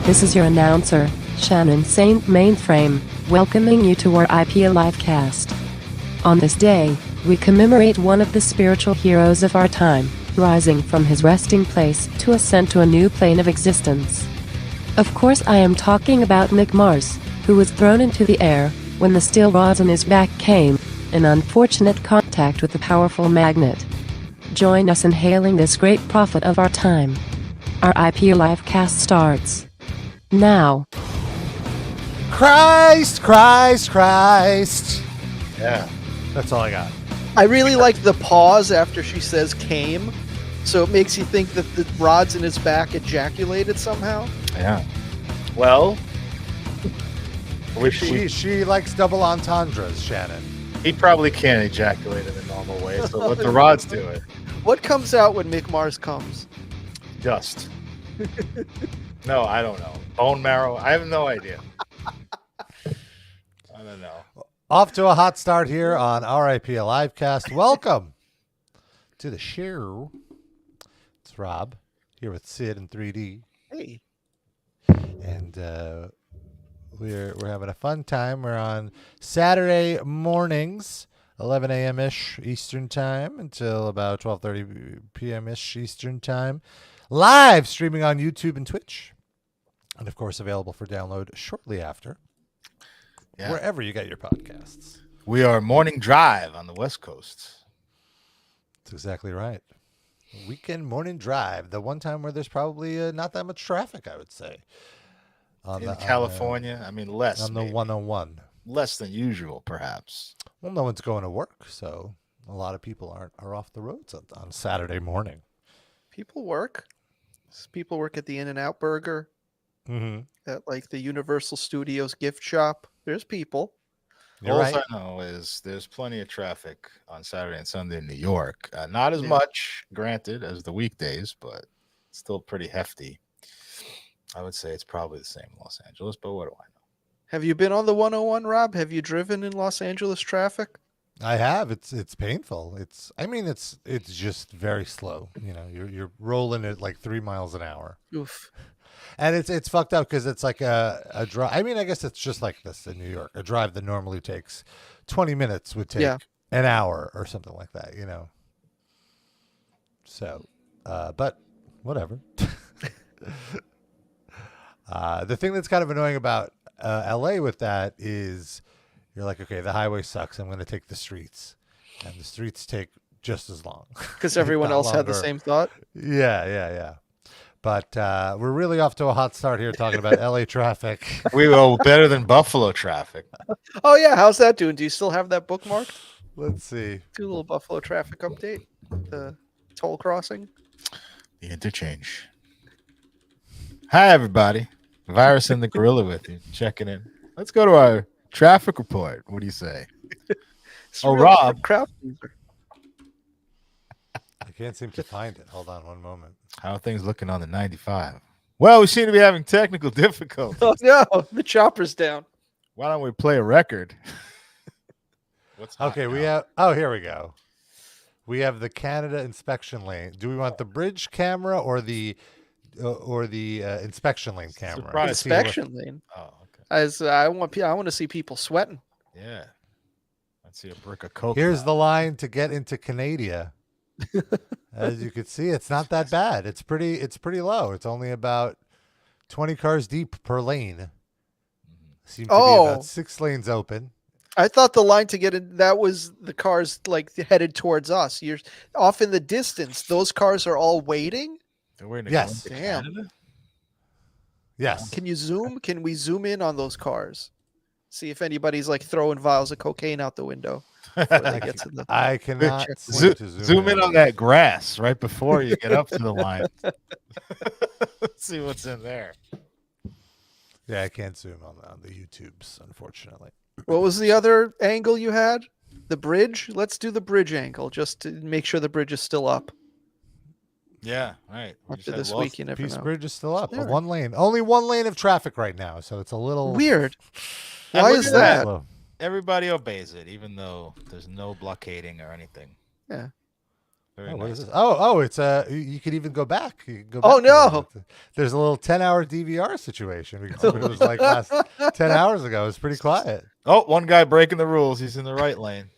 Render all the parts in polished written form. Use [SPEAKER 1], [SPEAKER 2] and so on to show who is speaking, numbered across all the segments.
[SPEAKER 1] This is your announcer, Shannon Saint Mainframe, welcoming you to our IP Livecast. On this day, we commemorate one of the spiritual heroes of our time, rising from his resting place to ascend to a new plane of existence. Of course, I am talking about Mick Mars, who was thrown into the air when the steel rods on his back came in unfortunate contact with a powerful magnet. Join us in hailing this great prophet of our time. Our IP Livecast starts now.
[SPEAKER 2] Christ.
[SPEAKER 3] Yeah,
[SPEAKER 2] That's all I got.
[SPEAKER 4] I really like the pause after she says came, so it makes you think that the rods in his back ejaculated somehow.
[SPEAKER 3] yeah. Well,
[SPEAKER 2] She likes double entendres, Shannon.
[SPEAKER 3] he probably can't ejaculate in the normal way, so let the rods do it.
[SPEAKER 4] What comes out when Mick Mars comes?
[SPEAKER 3] Dust. No, I don't know. Bone marrow. I have no idea. I don't know.
[SPEAKER 2] Off to a hot start here on RIP Livecast. Welcome to the show. It's Rob here with Sid and 3D,
[SPEAKER 4] Hey,
[SPEAKER 2] and we're having a fun time. We're on Saturday mornings, 11 a.m. ish Eastern time until about 12:30 p.m. ish Eastern time. Live streaming on YouTube and Twitch, and of course available for download shortly after.
[SPEAKER 3] Yeah.
[SPEAKER 2] Wherever you get your podcasts.
[SPEAKER 3] We are morning drive on the West Coast.
[SPEAKER 2] That's exactly right. Weekend morning drive, the one time where there's probably not that much traffic, I would say.
[SPEAKER 3] In California, I mean, less.
[SPEAKER 2] On the
[SPEAKER 3] maybe.
[SPEAKER 2] 101.
[SPEAKER 3] Less than usual, perhaps.
[SPEAKER 2] Well, no one's going to work, so a lot of people are off the roads on Saturday morning.
[SPEAKER 4] people work. People work at the In-N-Out Burger, at like the Universal Studios gift shop. There's people.
[SPEAKER 2] You're
[SPEAKER 3] All
[SPEAKER 2] right.
[SPEAKER 3] I know is there's plenty of traffic on Saturday and Sunday in New York. Not as
[SPEAKER 4] Yeah.
[SPEAKER 3] much, granted, as the weekdays, but still pretty hefty. I would say it's probably the same in Los Angeles, but what do I know?
[SPEAKER 4] Have you been on the 101, Rob? Have you driven in Los Angeles traffic?
[SPEAKER 2] I have. It's painful. It's just very slow. You know, you're rolling at like 3 miles an hour.
[SPEAKER 4] Oof.
[SPEAKER 2] And it's fucked up because it's like a drive. I mean, I guess it's just like this in New York. A drive that normally takes 20 minutes would take an hour or something like that, you know. So, but whatever. The thing that's kind of annoying about LA with that is you're like, okay, the highway sucks. I'm going to take the streets. And the streets take just as long.
[SPEAKER 4] Because everyone else had the same thought?
[SPEAKER 2] Yeah. But we're really off to a hot start here talking about LA traffic.
[SPEAKER 3] We go better than Buffalo traffic.
[SPEAKER 4] Oh, yeah. How's that doing? Do you still have that bookmarked?
[SPEAKER 2] Let's see.
[SPEAKER 4] Do a little Buffalo traffic update. The toll crossing.
[SPEAKER 3] The interchange. Hi, everybody. Virus and the Gorilla with you. Checking in. Let's go to our traffic report. What do you say? Rob.
[SPEAKER 4] Crowd pleaser.
[SPEAKER 2] I can't seem to find it. Hold on one moment.
[SPEAKER 3] How are things looking on the 95? Well, we seem to be having technical difficulties.
[SPEAKER 4] Oh, no. The chopper's down.
[SPEAKER 3] Why don't we play a record?
[SPEAKER 2] Okay, we have. Oh, here we go. We have the Canada inspection lane. Do we want the bridge camera or the inspection lane camera?
[SPEAKER 3] Surprise.
[SPEAKER 4] Inspection lane.
[SPEAKER 3] Oh, okay.
[SPEAKER 4] As I want to see people sweating.
[SPEAKER 3] Yeah. Let's see a brick of coke.
[SPEAKER 2] Here's the line to get into Canada. As you can see, it's not that bad. It's pretty low. It's only about 20 cars deep per lane. Seems to be about 6 lanes open.
[SPEAKER 4] I thought the line to get in, that was the cars like headed towards us. You're off in the distance. Those cars are all waiting.
[SPEAKER 3] They're waiting to
[SPEAKER 2] Yes.
[SPEAKER 3] go into
[SPEAKER 4] Damn.
[SPEAKER 3] Canada?
[SPEAKER 2] Yes.
[SPEAKER 4] Can you zoom? Can we zoom in on those cars? See if anybody's like throwing vials of cocaine out the window. Before they get to the...
[SPEAKER 2] I cannot
[SPEAKER 3] Zoom,
[SPEAKER 2] to
[SPEAKER 3] zoom in on that grass right before you get up to the line. Let's see what's in there.
[SPEAKER 2] Yeah, I can't zoom on the YouTubes, unfortunately.
[SPEAKER 4] What was the other angle you had? The bridge? Let's do the bridge angle just to make sure the bridge is still up.
[SPEAKER 3] Yeah, right.
[SPEAKER 4] After this week, you never
[SPEAKER 2] Peace
[SPEAKER 4] know.
[SPEAKER 2] Bridge is still up.
[SPEAKER 4] Yeah.
[SPEAKER 2] One lane. Only one lane of traffic right now, so it's a little
[SPEAKER 4] Weird.
[SPEAKER 3] And
[SPEAKER 4] Why
[SPEAKER 3] look
[SPEAKER 4] is
[SPEAKER 3] at
[SPEAKER 4] that?
[SPEAKER 3] Everybody obeys it, even though there's no blockading or anything.
[SPEAKER 4] Yeah.
[SPEAKER 3] Very
[SPEAKER 2] What
[SPEAKER 3] nice.
[SPEAKER 2] is this? Oh, it's you could even go back. You can go
[SPEAKER 4] Oh,
[SPEAKER 2] back to
[SPEAKER 4] no.
[SPEAKER 2] it. There's a little 10-hour DVR situation. We can see what it was like last 10 hours ago. It was pretty quiet.
[SPEAKER 3] Oh, one guy breaking the rules. He's in the right lane.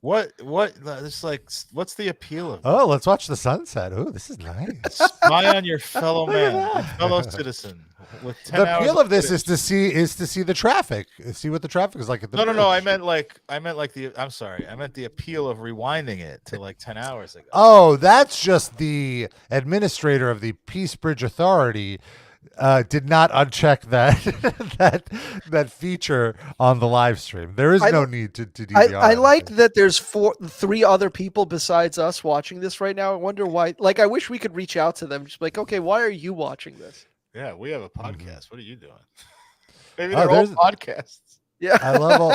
[SPEAKER 3] What? It's like, what's the appeal of this?
[SPEAKER 2] Oh, let's watch the sunset. Oh, this is nice.
[SPEAKER 3] Spy on your fellow
[SPEAKER 2] Look at
[SPEAKER 3] man, your
[SPEAKER 2] that.
[SPEAKER 3] fellow citizen. With 10
[SPEAKER 2] The
[SPEAKER 3] hours
[SPEAKER 2] appeal of this
[SPEAKER 3] footage.
[SPEAKER 2] is to see the traffic. See what the traffic is like at the
[SPEAKER 3] No. I
[SPEAKER 2] bridge.
[SPEAKER 3] meant like the. I'm sorry. I meant the appeal of rewinding it to like 10 hours ago.
[SPEAKER 2] Oh, that's just the administrator of the Peace Bridge Authority did not uncheck that feature on the live stream. There is no need to DVR.
[SPEAKER 4] I like that there's 3 other people besides us watching this right now. I wonder why. Like, I wish we could reach out to them. Just be like, okay, why are you watching this?
[SPEAKER 3] Yeah, we have a podcast.
[SPEAKER 2] Mm-hmm.
[SPEAKER 3] What are you doing? Maybe they're all podcasts.
[SPEAKER 4] Yeah.
[SPEAKER 2] I love all.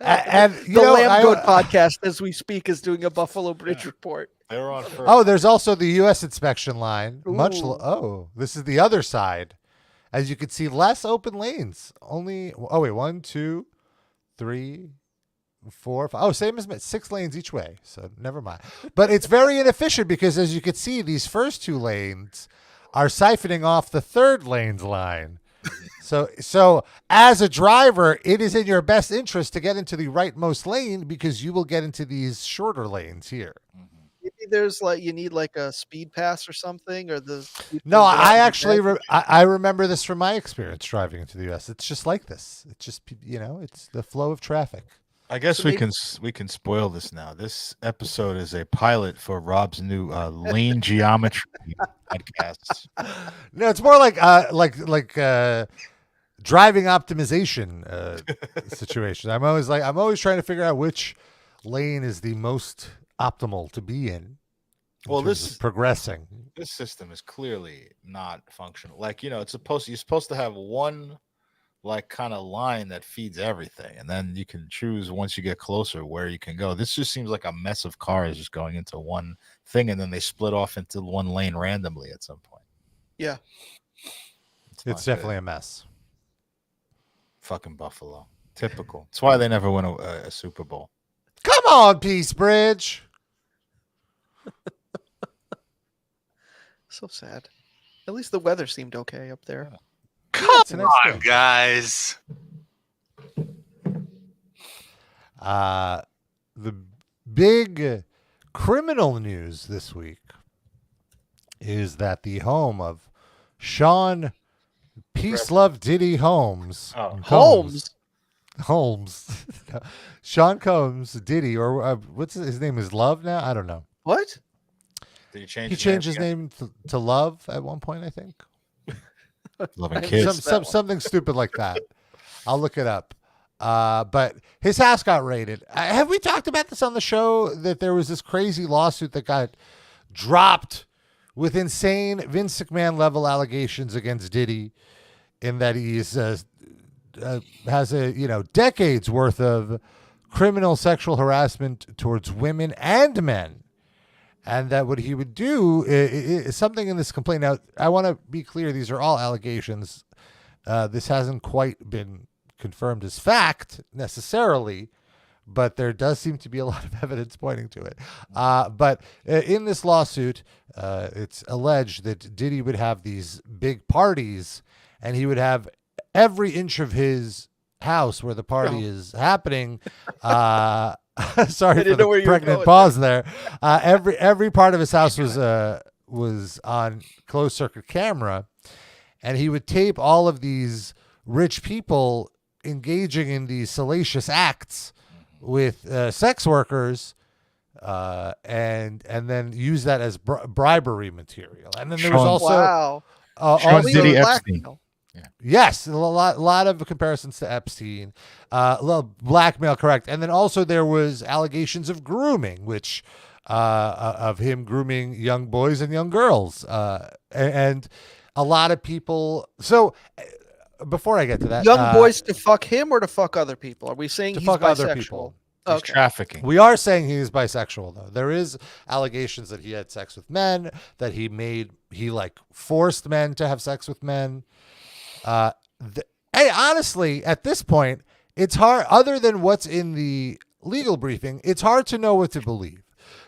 [SPEAKER 2] And you
[SPEAKER 4] The
[SPEAKER 2] know,
[SPEAKER 4] Lamb Goat podcast, as we speak, is doing a Buffalo Bridge report.
[SPEAKER 3] They were on first.
[SPEAKER 2] Oh, there's also the U.S. inspection line.
[SPEAKER 4] Ooh.
[SPEAKER 2] This is the other side. As you can see, less open lanes. Only 1, 2, 3, 4, 5. Oh, same as 6 lanes each way. So never mind. But it's very inefficient because, as you can see, these first 2 lanes are siphoning off the 3rd lane's line. So as a driver, it is in your best interest to get into the rightmost lane because you will get into these shorter lanes here.
[SPEAKER 4] Maybe there's you need a speed pass or something, or the.
[SPEAKER 2] No, I actually I remember this from my experience driving into the U.S. It's just like this. It's just it's the flow of traffic.
[SPEAKER 3] I guess we can spoil this now. This episode is a pilot for Rob's new lane geometry podcast.
[SPEAKER 2] No, it's more like driving optimization situation. I'm always trying to figure out which lane is the most optimal to be in.
[SPEAKER 3] Well,
[SPEAKER 2] terms of progressing.
[SPEAKER 3] This system is clearly not functional. You're supposed to have one kind of line that feeds everything, and then you can choose once you get closer where you can go. This just seems like a mess of cars just going into one thing, and then they split off into one lane randomly at some point.
[SPEAKER 4] Yeah,
[SPEAKER 2] it's definitely a mess.
[SPEAKER 3] Fucking Buffalo, typical. That's why they never win a Super Bowl.
[SPEAKER 2] Come on, Peace Bridge.
[SPEAKER 4] so sad. At least the weather seemed okay up there.
[SPEAKER 3] Yeah.
[SPEAKER 5] Come on, guys.
[SPEAKER 2] The big criminal news this week is that the home of Sean Peace Love Diddy Holmes. Holmes. Sean Combs Diddy, or what's his name? Is Love now? I don't know.
[SPEAKER 4] What?
[SPEAKER 3] Did he change?
[SPEAKER 2] He changed his name to Love at one point, I think.
[SPEAKER 3] Loving kids.
[SPEAKER 2] Something stupid like that. I'll look it up. But his house got raided. Have we talked about this on the show, that there was this crazy lawsuit that got dropped with insane Vince McMahon level allegations against Diddy, in that he has a decades worth of criminal sexual harassment towards women and men. And that what he would do is something in this complaint. Now, I want to be clear. These are all allegations. This hasn't quite been confirmed as fact necessarily, but there does seem to be a lot of evidence pointing to it. But in this lawsuit, it's alleged that Diddy would have these big parties, and he would have every inch of his house where the party is happening. Sorry for the pregnant pause there. Every part of his house was on closed circuit camera, and he would tape all of these rich people engaging in these salacious acts with sex workers, and then use that as bribery material. And then there was also
[SPEAKER 3] Sean Diddy Epstein.
[SPEAKER 2] Yes, a lot of comparisons to Epstein, blackmail, correct. And then also there was allegations of grooming, which of him grooming young boys and young girls, and a lot of people. So before I get to that,
[SPEAKER 4] young boys to fuck him or to fuck other people? Are we saying
[SPEAKER 2] to
[SPEAKER 4] he's
[SPEAKER 2] fuck
[SPEAKER 4] bisexual?
[SPEAKER 2] other people?
[SPEAKER 3] He's trafficking.
[SPEAKER 2] We are saying he is bisexual, though. There is allegations that he had sex with men, that he forced men to have sex with men. Hey, honestly, at this point, it's hard, other than what's in the legal briefing, it's hard to know what to believe,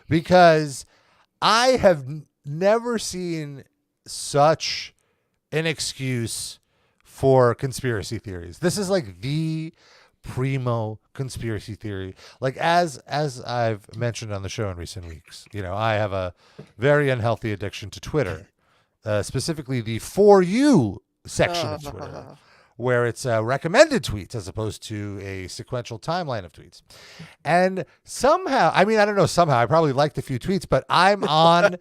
[SPEAKER 2] because I have never seen such an excuse for conspiracy theories. This is like the primo conspiracy theory. Like as I've mentioned on the show in recent weeks, I have a very unhealthy addiction to Twitter, specifically the For You section of Twitter, where it's recommended tweets as opposed to a sequential timeline of tweets. And somehow, I don't know, I probably liked a few tweets, but I'm on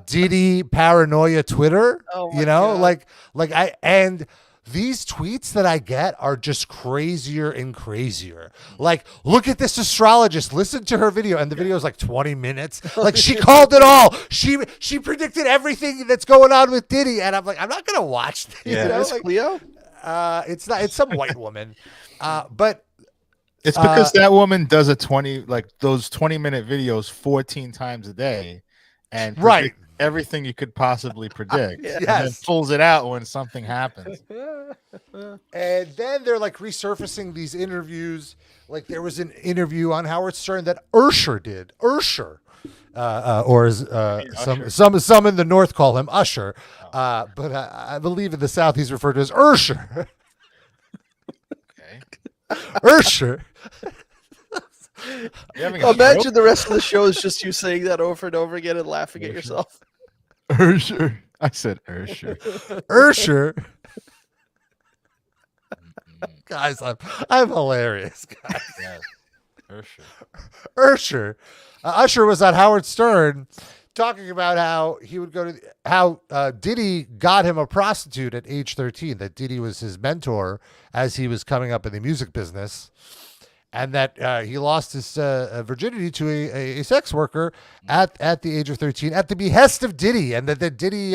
[SPEAKER 2] Diddy paranoia Twitter,
[SPEAKER 4] God.
[SPEAKER 2] and these tweets that I get are just crazier and crazier. Like, look at this astrologist. Listen to her video. And the video is like 20 minutes. Like, she called it all. She predicted everything that's going on with Diddy. And I'm like, I'm not going to watch this.
[SPEAKER 4] Is Cleo?
[SPEAKER 2] It's not. It's some white woman. But
[SPEAKER 3] it's because that woman does those 20-minute videos 14 times a day. And
[SPEAKER 2] right.
[SPEAKER 3] Everything you could possibly predict,
[SPEAKER 2] yes.
[SPEAKER 3] And then pulls it out when something happens.
[SPEAKER 2] And then they're like resurfacing these interviews. Like there was an interview on Howard Stern that Ursher did. Or as some in the North call him Usher, but I believe in the South he's referred to as Ursher.
[SPEAKER 3] Okay,
[SPEAKER 2] Ursher.
[SPEAKER 4] Imagine the rest of the show is just you saying that over and over again and laughing at yourself.
[SPEAKER 3] Ursher. I said Ursher.
[SPEAKER 2] Ursher. Guys, I'm hilarious, guys.
[SPEAKER 3] Yes. Ursher.
[SPEAKER 2] Ursher. Usher was on Howard Stern talking about how he would go to how Diddy got him a prostitute at age 13, that Diddy was his mentor as he was coming up in the music business. And that he lost his virginity to a sex worker at the age of 13 at the behest of Diddy, and that Diddy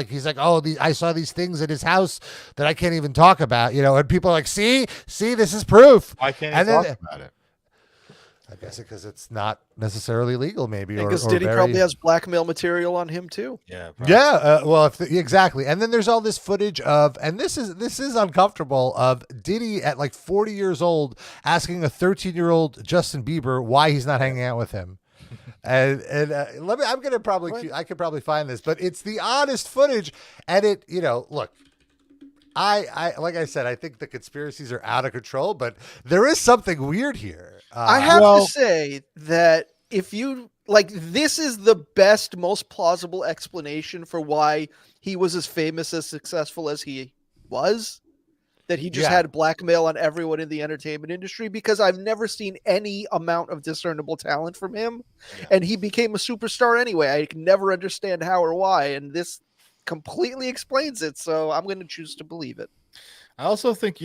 [SPEAKER 2] he's like, I saw these things at his house that I can't even talk about, and people are like, see, this is proof.
[SPEAKER 3] Why can't you talk about it?
[SPEAKER 2] I guess because it's not necessarily legal, maybe.
[SPEAKER 4] Because Diddy probably has blackmail material on him too.
[SPEAKER 3] Yeah. Probably.
[SPEAKER 2] Yeah. Exactly. And then there's all this footage of, and this is uncomfortable, of Diddy at like 40 years old asking a 13-year-old Justin Bieber why he's not hanging out with him. And I could probably find this, but it's the honest footage, and it, look. I like I said, I think the conspiracies are out of control, but there is something weird here.
[SPEAKER 4] I have to say that if you this is the best, most plausible explanation for why he was as famous, as successful as he was, that he just had blackmail on everyone in the entertainment industry, because I've never seen any amount of discernible talent from him. Yeah. And he became a superstar anyway. I can never understand how or why. And this completely explains it, so I'm going to choose to believe it.
[SPEAKER 3] I also think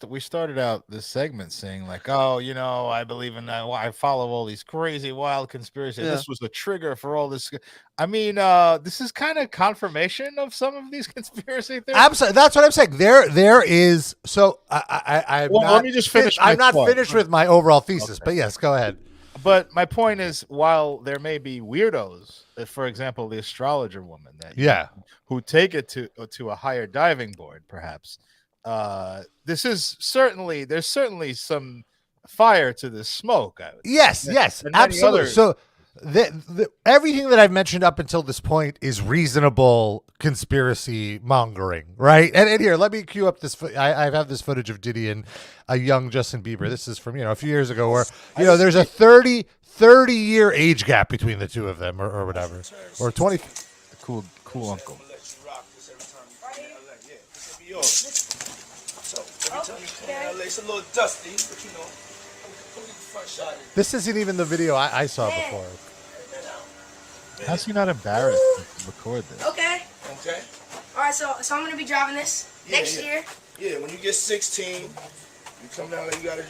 [SPEAKER 3] we started out this segment saying like, I believe in that. I follow all these crazy wild conspiracies. Yeah. This was a trigger for all this. I mean, this is kind of confirmation of some of these conspiracy theories.
[SPEAKER 2] Absolutely, that's what I'm saying. There is. So
[SPEAKER 3] let me just finish.
[SPEAKER 2] I'm not finished with my overall thesis, but yes, go ahead.
[SPEAKER 3] But my point is, while there may be weirdos, for example, the astrologer woman who take it to a higher diving board, perhaps. There's certainly some fire to this smoke.
[SPEAKER 2] Yes, absolutely. So everything that I've mentioned up until this point is reasonable conspiracy mongering, right? And here, let me cue up this. I have this footage of Diddy and a young Justin Bieber. This is from a few years ago, where there's a 30-year age gap between the two of them, or whatever, or 20.
[SPEAKER 3] Cool uncle.
[SPEAKER 6] It's a little dusty, but
[SPEAKER 2] This isn't even the video I saw before.
[SPEAKER 3] How's he not embarrassed to record this?
[SPEAKER 6] Okay. All right, so I'm gonna be driving this next year.
[SPEAKER 7] Yeah, when you get 16, you come down and you gotta,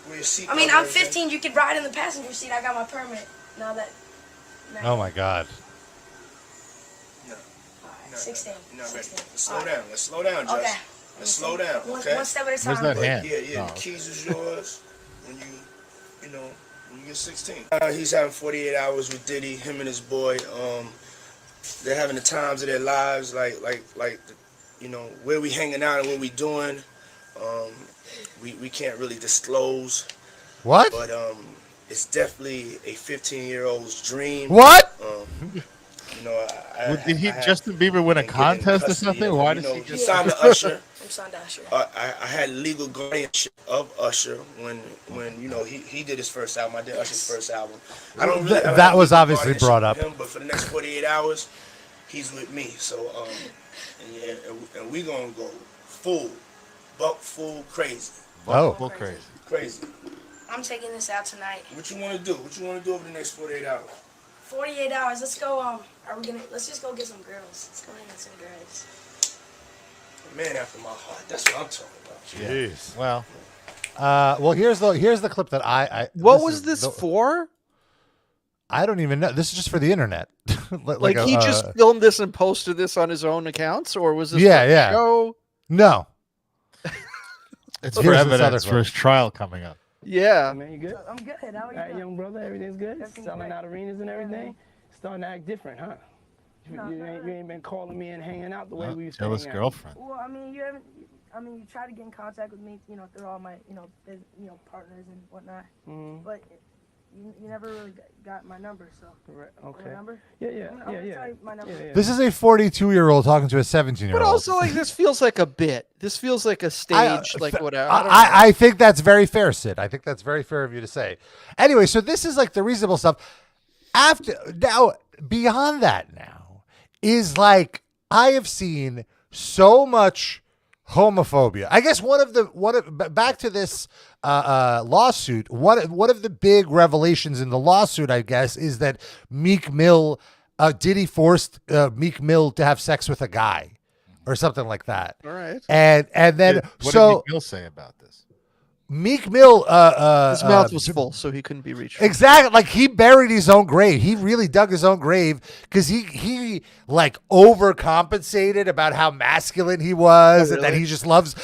[SPEAKER 7] wear your seat.
[SPEAKER 6] I mean, I'm 15. You could ride in the passenger seat. I got my permit.
[SPEAKER 2] Oh my God.
[SPEAKER 7] No.
[SPEAKER 6] All right, 16.
[SPEAKER 7] No, 16. Let's slow down, Jess.
[SPEAKER 6] Okay.
[SPEAKER 7] Let's slow down, okay?
[SPEAKER 6] One step at a time.
[SPEAKER 3] Where's that hand?
[SPEAKER 7] Yeah. The keys is yours when you get 16. He's having 48 hours with Diddy, him and his boy. They're having the times of their lives, like where we hanging out and what we doing. We can't really disclose.
[SPEAKER 2] What?
[SPEAKER 7] But it's definitely a 15-year-old's dream.
[SPEAKER 2] What?
[SPEAKER 7] You know,
[SPEAKER 3] Did Justin Bieber win a contest or something? Why did
[SPEAKER 7] he signed to Usher?
[SPEAKER 6] I'm signed to Usher.
[SPEAKER 7] I had legal guardianship of Usher when you know he did his first album. I did Usher's first album. I don't really.
[SPEAKER 2] That was obviously brought up.
[SPEAKER 7] Him, but for the next 48 hours, he's with me. So and we gonna go full crazy.
[SPEAKER 2] Oh,
[SPEAKER 7] Crazy.
[SPEAKER 6] I'm taking this out tonight.
[SPEAKER 7] What you want to do? What you want to do over the next 48 hours?
[SPEAKER 6] 48 hours. Let's go. Let's just go get some girls. Let's go and get some girls.
[SPEAKER 7] Man after my heart. That's what I'm talking about.
[SPEAKER 2] Jeez.
[SPEAKER 3] Well,
[SPEAKER 2] here's the clip that I
[SPEAKER 4] What was this for?
[SPEAKER 2] I don't even know. This is just for the internet.
[SPEAKER 4] like he just filmed this and posted this on his own accounts, or was this
[SPEAKER 2] yeah.
[SPEAKER 4] show?
[SPEAKER 2] No.
[SPEAKER 3] It's for evidence for his trial coming up.
[SPEAKER 4] Yeah.
[SPEAKER 8] Man, you good?
[SPEAKER 6] I'm good. How are you?
[SPEAKER 8] All right, young brother, everything's good? Selling out arenas and everything? Starting to act different, huh? You ain't been calling me and hanging out the way we used to hang out.
[SPEAKER 3] Jealous girlfriend.
[SPEAKER 6] Well, I mean, you tried to get in contact with me, through all my, partners and whatnot.
[SPEAKER 8] Mm-hmm.
[SPEAKER 6] But you never really got my number, so.
[SPEAKER 8] Right, okay.
[SPEAKER 6] My number?
[SPEAKER 8] Yeah.
[SPEAKER 6] I'm gonna tell you my number.
[SPEAKER 8] Yeah.
[SPEAKER 2] This is a 42-year-old talking to a 17-year-old.
[SPEAKER 4] But also, like, this feels like a bit. This feels like a stage, whatever.
[SPEAKER 2] I think that's very fair, Sid. I think that's very fair of you to say. Anyway, so this is like the reasonable stuff. Beyond that now is like I have seen so much homophobia. I guess back to this lawsuit. One of the big revelations in the lawsuit, I guess, is that Meek Mill, Diddy forced Meek Mill to have sex with a guy, or something like that.
[SPEAKER 4] All right.
[SPEAKER 2] And then
[SPEAKER 3] what did Meek Mill say about this?
[SPEAKER 2] Meek Mill,
[SPEAKER 4] his mouth was full, so he couldn't be reached.
[SPEAKER 2] Exactly, like he buried his own grave. He really dug his own grave because he like overcompensated about how masculine he was, and that he just loves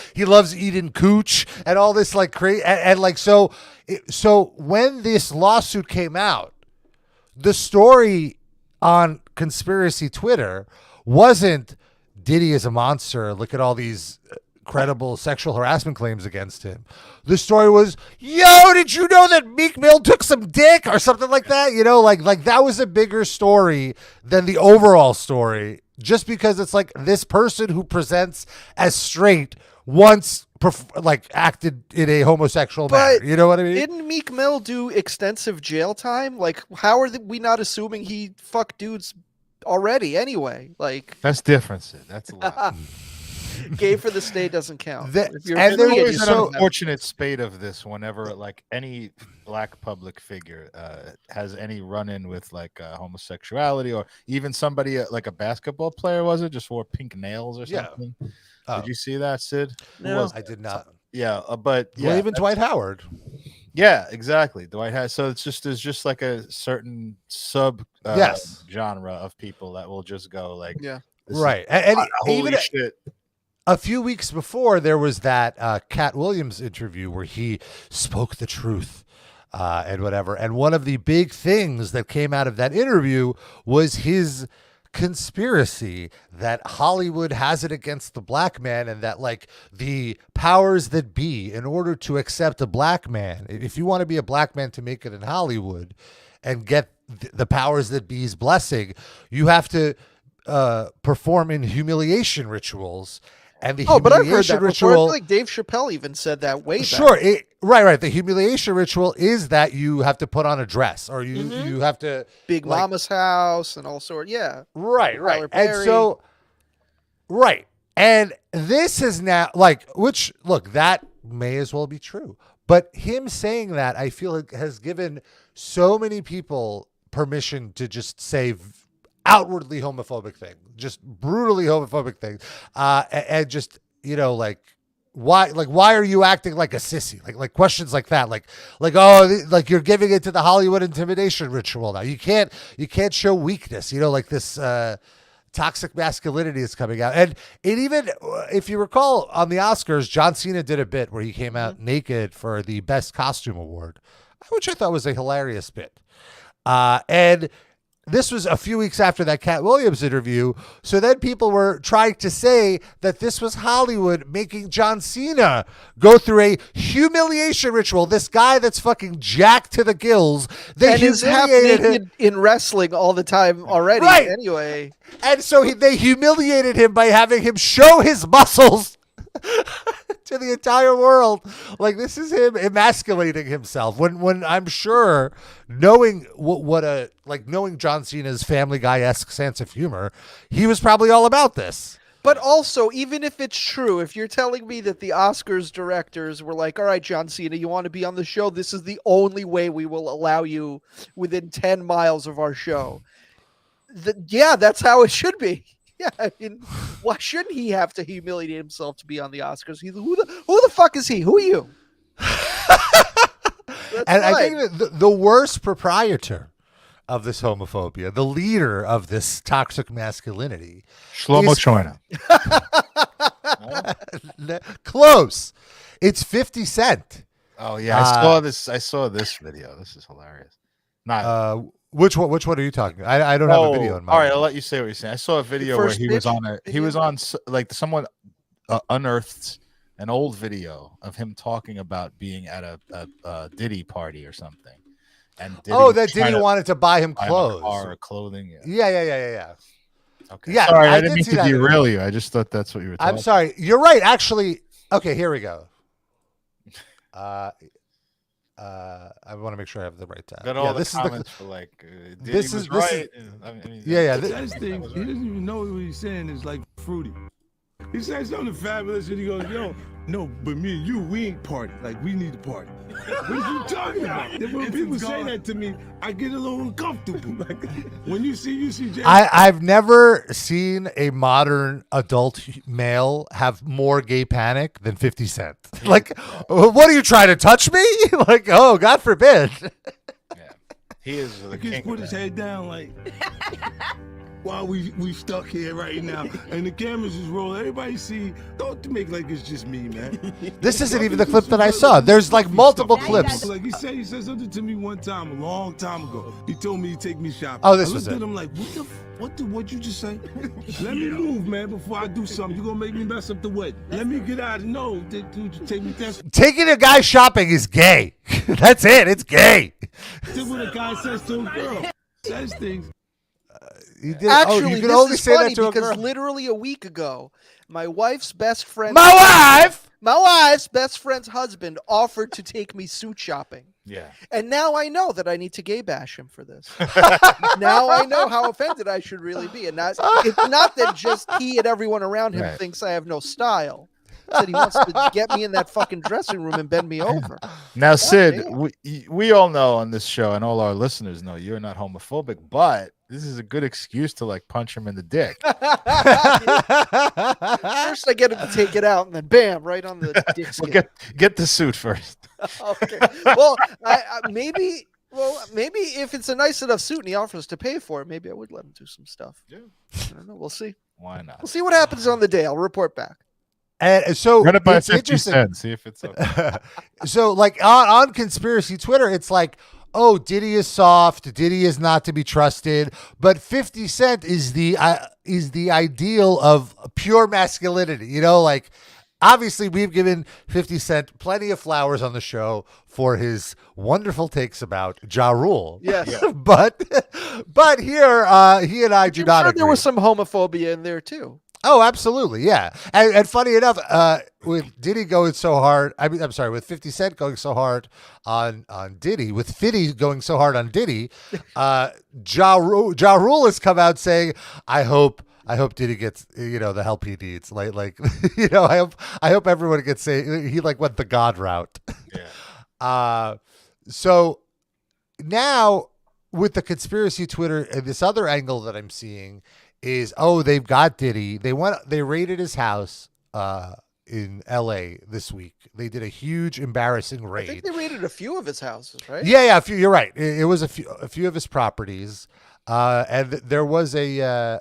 [SPEAKER 2] eating cooch and all this like crazy and like so when this lawsuit came out, the story on conspiracy Twitter wasn't Diddy is a monster. Look at all these credible sexual harassment claims against him. The story was, yo, did you know that Meek Mill took some dick or something like that? Like that was a bigger story than the overall story, just because it's like this person who presents as straight once acted in a homosexual manner. You know what I mean?
[SPEAKER 4] Didn't Meek Mill do extensive jail time? Like, how are we not assuming he fucked dudes already anyway? Like,
[SPEAKER 3] that's different, Sid. That's a lot.
[SPEAKER 4] Gay for the state doesn't count.
[SPEAKER 3] There's always an unfortunate spate of this whenever like any black public figure has any run-in with like homosexuality, or even somebody like a basketball player, was it, just wore pink nails or something? Did you see that, Sid?
[SPEAKER 2] No, I did not.
[SPEAKER 3] Yeah, but
[SPEAKER 2] well, even Dwight Howard.
[SPEAKER 3] Yeah, exactly. Dwight has. So there's just like a certain sub genre of people that will just go like,
[SPEAKER 2] right, and
[SPEAKER 3] holy
[SPEAKER 2] even
[SPEAKER 3] shit.
[SPEAKER 2] A few weeks before, there was that Cat Williams interview where he spoke the truth and whatever. And one of the big things that came out of that interview was his conspiracy that Hollywood has it against the black man, and that like the powers that be, in order to accept a black man, if you want to be a black man to make it in Hollywood and get the powers that be's blessing, you have to perform in humiliation rituals. And the
[SPEAKER 4] but I've heard that
[SPEAKER 2] ritual,
[SPEAKER 4] before. I feel like Dave Chappelle even said that way back.
[SPEAKER 2] Sure, right. The humiliation ritual is that you have to put on a dress, or you have to
[SPEAKER 4] Big Mama's house and all sorts. Yeah,
[SPEAKER 2] right. And so, right, and this is now that may as well be true. But him saying that, I feel, has given so many people permission to just say outwardly homophobic thing, just brutally homophobic thing, and just why are you acting like a sissy, like questions like that, like you're giving it to the Hollywood intimidation ritual now. You can't show weakness, like this toxic masculinity is coming out. And it even, if you recall, on the Oscars, John Cena did a bit where he came out naked for the Best Costume Award, which I thought was a hilarious bit, and this was a few weeks after that Cat Williams interview. So then people were trying to say that this was Hollywood making John Cena go through a humiliation ritual. This guy that's fucking jacked to the gills. They
[SPEAKER 4] and is half
[SPEAKER 2] humiliated
[SPEAKER 4] naked
[SPEAKER 2] him
[SPEAKER 4] in wrestling all the time already.
[SPEAKER 2] Right.
[SPEAKER 4] Anyway.
[SPEAKER 2] And so they humiliated him by having him show his muscles to the entire world. Like, this is him emasculating himself. When I'm sure, knowing knowing John Cena's Family Guy-esque sense of humor, he was probably all about this.
[SPEAKER 4] But also, even if it's true, if you're telling me that the Oscars directors were like, all right, John Cena, you want to be on the show? This is the only way we will allow you within 10 miles of our show. Yeah, that's how it should be. Yeah, I mean, why shouldn't he have to humiliate himself to be on the Oscars? Who the fuck is he? Who are you?
[SPEAKER 2] And I think the worst proprietor of this homophobia, the leader of this toxic masculinity,
[SPEAKER 3] Shlomo Choina.
[SPEAKER 2] Close. It's 50 Cent.
[SPEAKER 3] Oh yeah, I saw this video. This is hilarious. Not
[SPEAKER 2] which one are you talking? I don't have a video in mind.
[SPEAKER 3] All right, I'll let you say what you're saying. I saw a video where he was on like someone unearthed an old video of him talking about being at a Diddy party or something. And
[SPEAKER 2] Diddy wanted to buy him clothes
[SPEAKER 3] or clothing.
[SPEAKER 2] Yeah.
[SPEAKER 3] Okay.
[SPEAKER 2] Yeah,
[SPEAKER 3] sorry, I didn't mean to derail you. I just thought that's what you were talking
[SPEAKER 2] I'm sorry. You're right. Actually, okay, here we go. I want to make sure I have the right time.
[SPEAKER 3] Got all the comments for like, Diddy was right.
[SPEAKER 9] That's the thing. He doesn't even know what he's saying is like fruity. He said something fabulous and he goes, yo, no, but me and you, we ain't party. Like, we need to party. What are you talking about? When people say that to me, I get a little uncomfortable. Like, when you see Jay.
[SPEAKER 2] I've never seen a modern adult male have more gay panic than 50 Cent. Like, what are you trying to touch me? Like, oh, God forbid.
[SPEAKER 3] Yeah. He is the king.
[SPEAKER 9] He just put his head down like... While we stuck here right now, and the cameras is rolling, everybody see. Don't make like it's just me, man.
[SPEAKER 2] This isn't even the clip that I saw. There's like multiple clips.
[SPEAKER 9] Like he said something to me one time, a long time ago. He told me he'd take me shopping.
[SPEAKER 2] Oh, this was it.
[SPEAKER 9] I looked at him like, what'd you just say? Let me move, man, before I do something. You're gonna make me mess up the wedding. Let me get out. No, dude, you take me there.
[SPEAKER 2] Taking a guy shopping is gay. That's it. It's gay.
[SPEAKER 9] That's what a guy says to a girl. Says things.
[SPEAKER 4] Actually,
[SPEAKER 2] you can
[SPEAKER 4] this
[SPEAKER 2] only
[SPEAKER 4] is
[SPEAKER 2] say
[SPEAKER 4] funny
[SPEAKER 2] that to a
[SPEAKER 4] because
[SPEAKER 2] girl.
[SPEAKER 4] literally a week ago, my wife's best friend's best friend's husband offered to take me suit shopping.
[SPEAKER 3] Yeah.
[SPEAKER 4] And now I know that I need to gay bash him for this. Now I know how offended I should really be. And it's not that just he and everyone around him thinks I have no style. Said he wants to get me in that fucking dressing room and bend me over.
[SPEAKER 3] Now, Sid, we all know on this show, and all our listeners know, you're not homophobic, but this is a good excuse to like punch him in the dick.
[SPEAKER 4] First, I get him to take it out, and then bam, right on the dick skin.
[SPEAKER 3] Well, get the suit first.
[SPEAKER 4] Okay. Well, maybe if it's a nice enough suit and he offers to pay for it, maybe I would let him do some stuff.
[SPEAKER 3] Yeah.
[SPEAKER 4] I don't know. We'll see.
[SPEAKER 3] Why not?
[SPEAKER 4] We'll see what happens on the day. I'll report back.
[SPEAKER 2] And so
[SPEAKER 3] run it by
[SPEAKER 2] it's
[SPEAKER 3] 50 cents. See if it's okay.
[SPEAKER 2] So like on conspiracy Twitter, it's like, oh, Diddy is soft. Diddy is not to be trusted. But 50 Cent is the ideal of pure masculinity. You know, like obviously we've given 50 Cent plenty of flowers on the show for his wonderful takes about Ja Rule.
[SPEAKER 4] Yes.
[SPEAKER 2] but here he and I do not agree.
[SPEAKER 4] There was some homophobia in there too.
[SPEAKER 2] Oh, absolutely, yeah. And funny enough, with Diddy going so hard, with 50 Cent going so hard on Diddy, with Fiddy going so hard on Diddy, Ja Rule has come out saying, I hope Diddy gets the help he needs. Like I hope everyone gets he like went the God route.
[SPEAKER 3] Yeah.
[SPEAKER 2] So now with the conspiracy Twitter and this other angle that I'm seeing is, they've got Diddy. They raided his house in LA this week. They did a huge embarrassing raid.
[SPEAKER 4] I think they raided a few of his houses, right?
[SPEAKER 2] Yeah, a few. You're right. It was a few of his properties, and there was a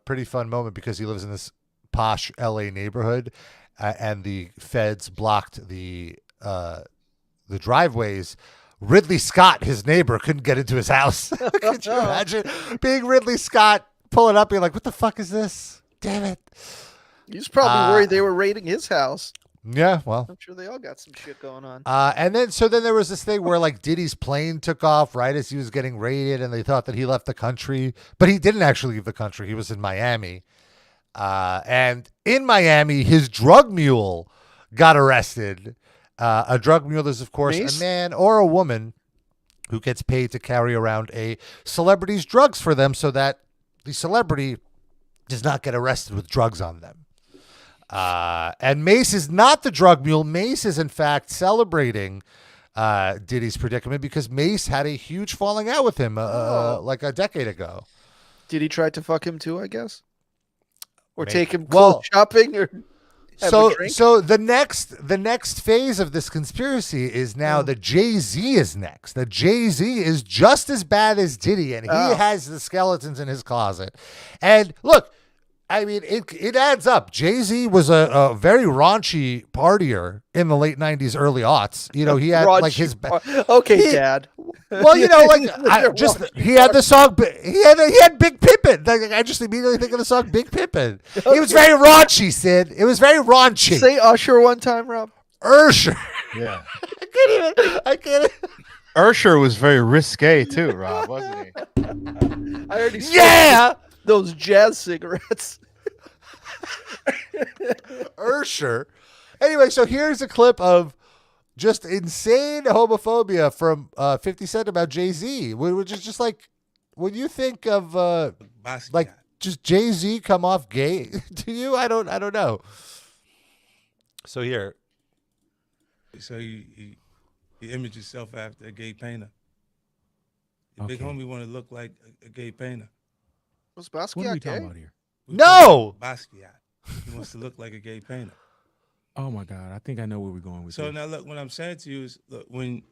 [SPEAKER 2] pretty fun moment because he lives in this posh LA neighborhood, and the feds blocked the driveways Ridley Scott, his neighbor, couldn't get into his house. Could you imagine being Ridley Scott, pulling up, being like, what the fuck is this? Damn it.
[SPEAKER 4] He's probably worried they were raiding his house.
[SPEAKER 2] Yeah, well.
[SPEAKER 4] I'm sure they all got some shit going on.
[SPEAKER 2] And then there was this thing where like Diddy's plane took off right as he was getting raided, and they thought that he left the country, but he didn't actually leave the country. He was in Miami. And in Miami, his drug mule got arrested. A drug mule is, of course, a man or a woman who gets paid to carry around a celebrity's drugs for them so that the celebrity does not get arrested with drugs on them. And Mace is not the drug mule. Mace is, in fact, celebrating Diddy's predicament because Mace had a huge falling out with him like a decade ago.
[SPEAKER 4] Did he try to fuck him too, I guess? Or
[SPEAKER 2] Maybe.
[SPEAKER 4] take him shopping or have a drink?
[SPEAKER 2] So the next phase of this conspiracy is now that Jay-Z is next. That Jay-Z is just as bad as Diddy, and he has the skeletons in his closet. And look, I mean, it adds up. Jay-Z was a very raunchy partier in the late 90s, early aughts. You know, he had
[SPEAKER 4] Raunchy
[SPEAKER 2] like his...
[SPEAKER 4] Dad.
[SPEAKER 2] Well, you know, like he had the song. He had Big Pimpin'. I just immediately think of the song Big Pimpin'. It was very raunchy, Sid. It was very raunchy.
[SPEAKER 4] Say Usher one time, Rob.
[SPEAKER 2] Ursher.
[SPEAKER 3] Yeah.
[SPEAKER 2] I can't even.
[SPEAKER 3] Ursher was very risque too, Rob, wasn't he?
[SPEAKER 4] I already smoked those jazz cigarettes.
[SPEAKER 2] Ursher. Anyway, so here's a clip of just insane homophobia from 50 Cent about Jay-Z, which is just like, when you think of like just Jay-Z come off gay to you, I don't know. So here.
[SPEAKER 9] So you image yourself after a gay painter. Your big homie want to look like a gay painter.
[SPEAKER 4] Was Basquiat
[SPEAKER 10] What are we
[SPEAKER 4] gay?
[SPEAKER 10] talking about here?
[SPEAKER 2] No!
[SPEAKER 9] Basquiat. He wants to look like a gay painter.
[SPEAKER 10] Oh my God, I think I know where we're going with
[SPEAKER 9] So
[SPEAKER 10] this.
[SPEAKER 9] now look, what I'm saying to you is, look, when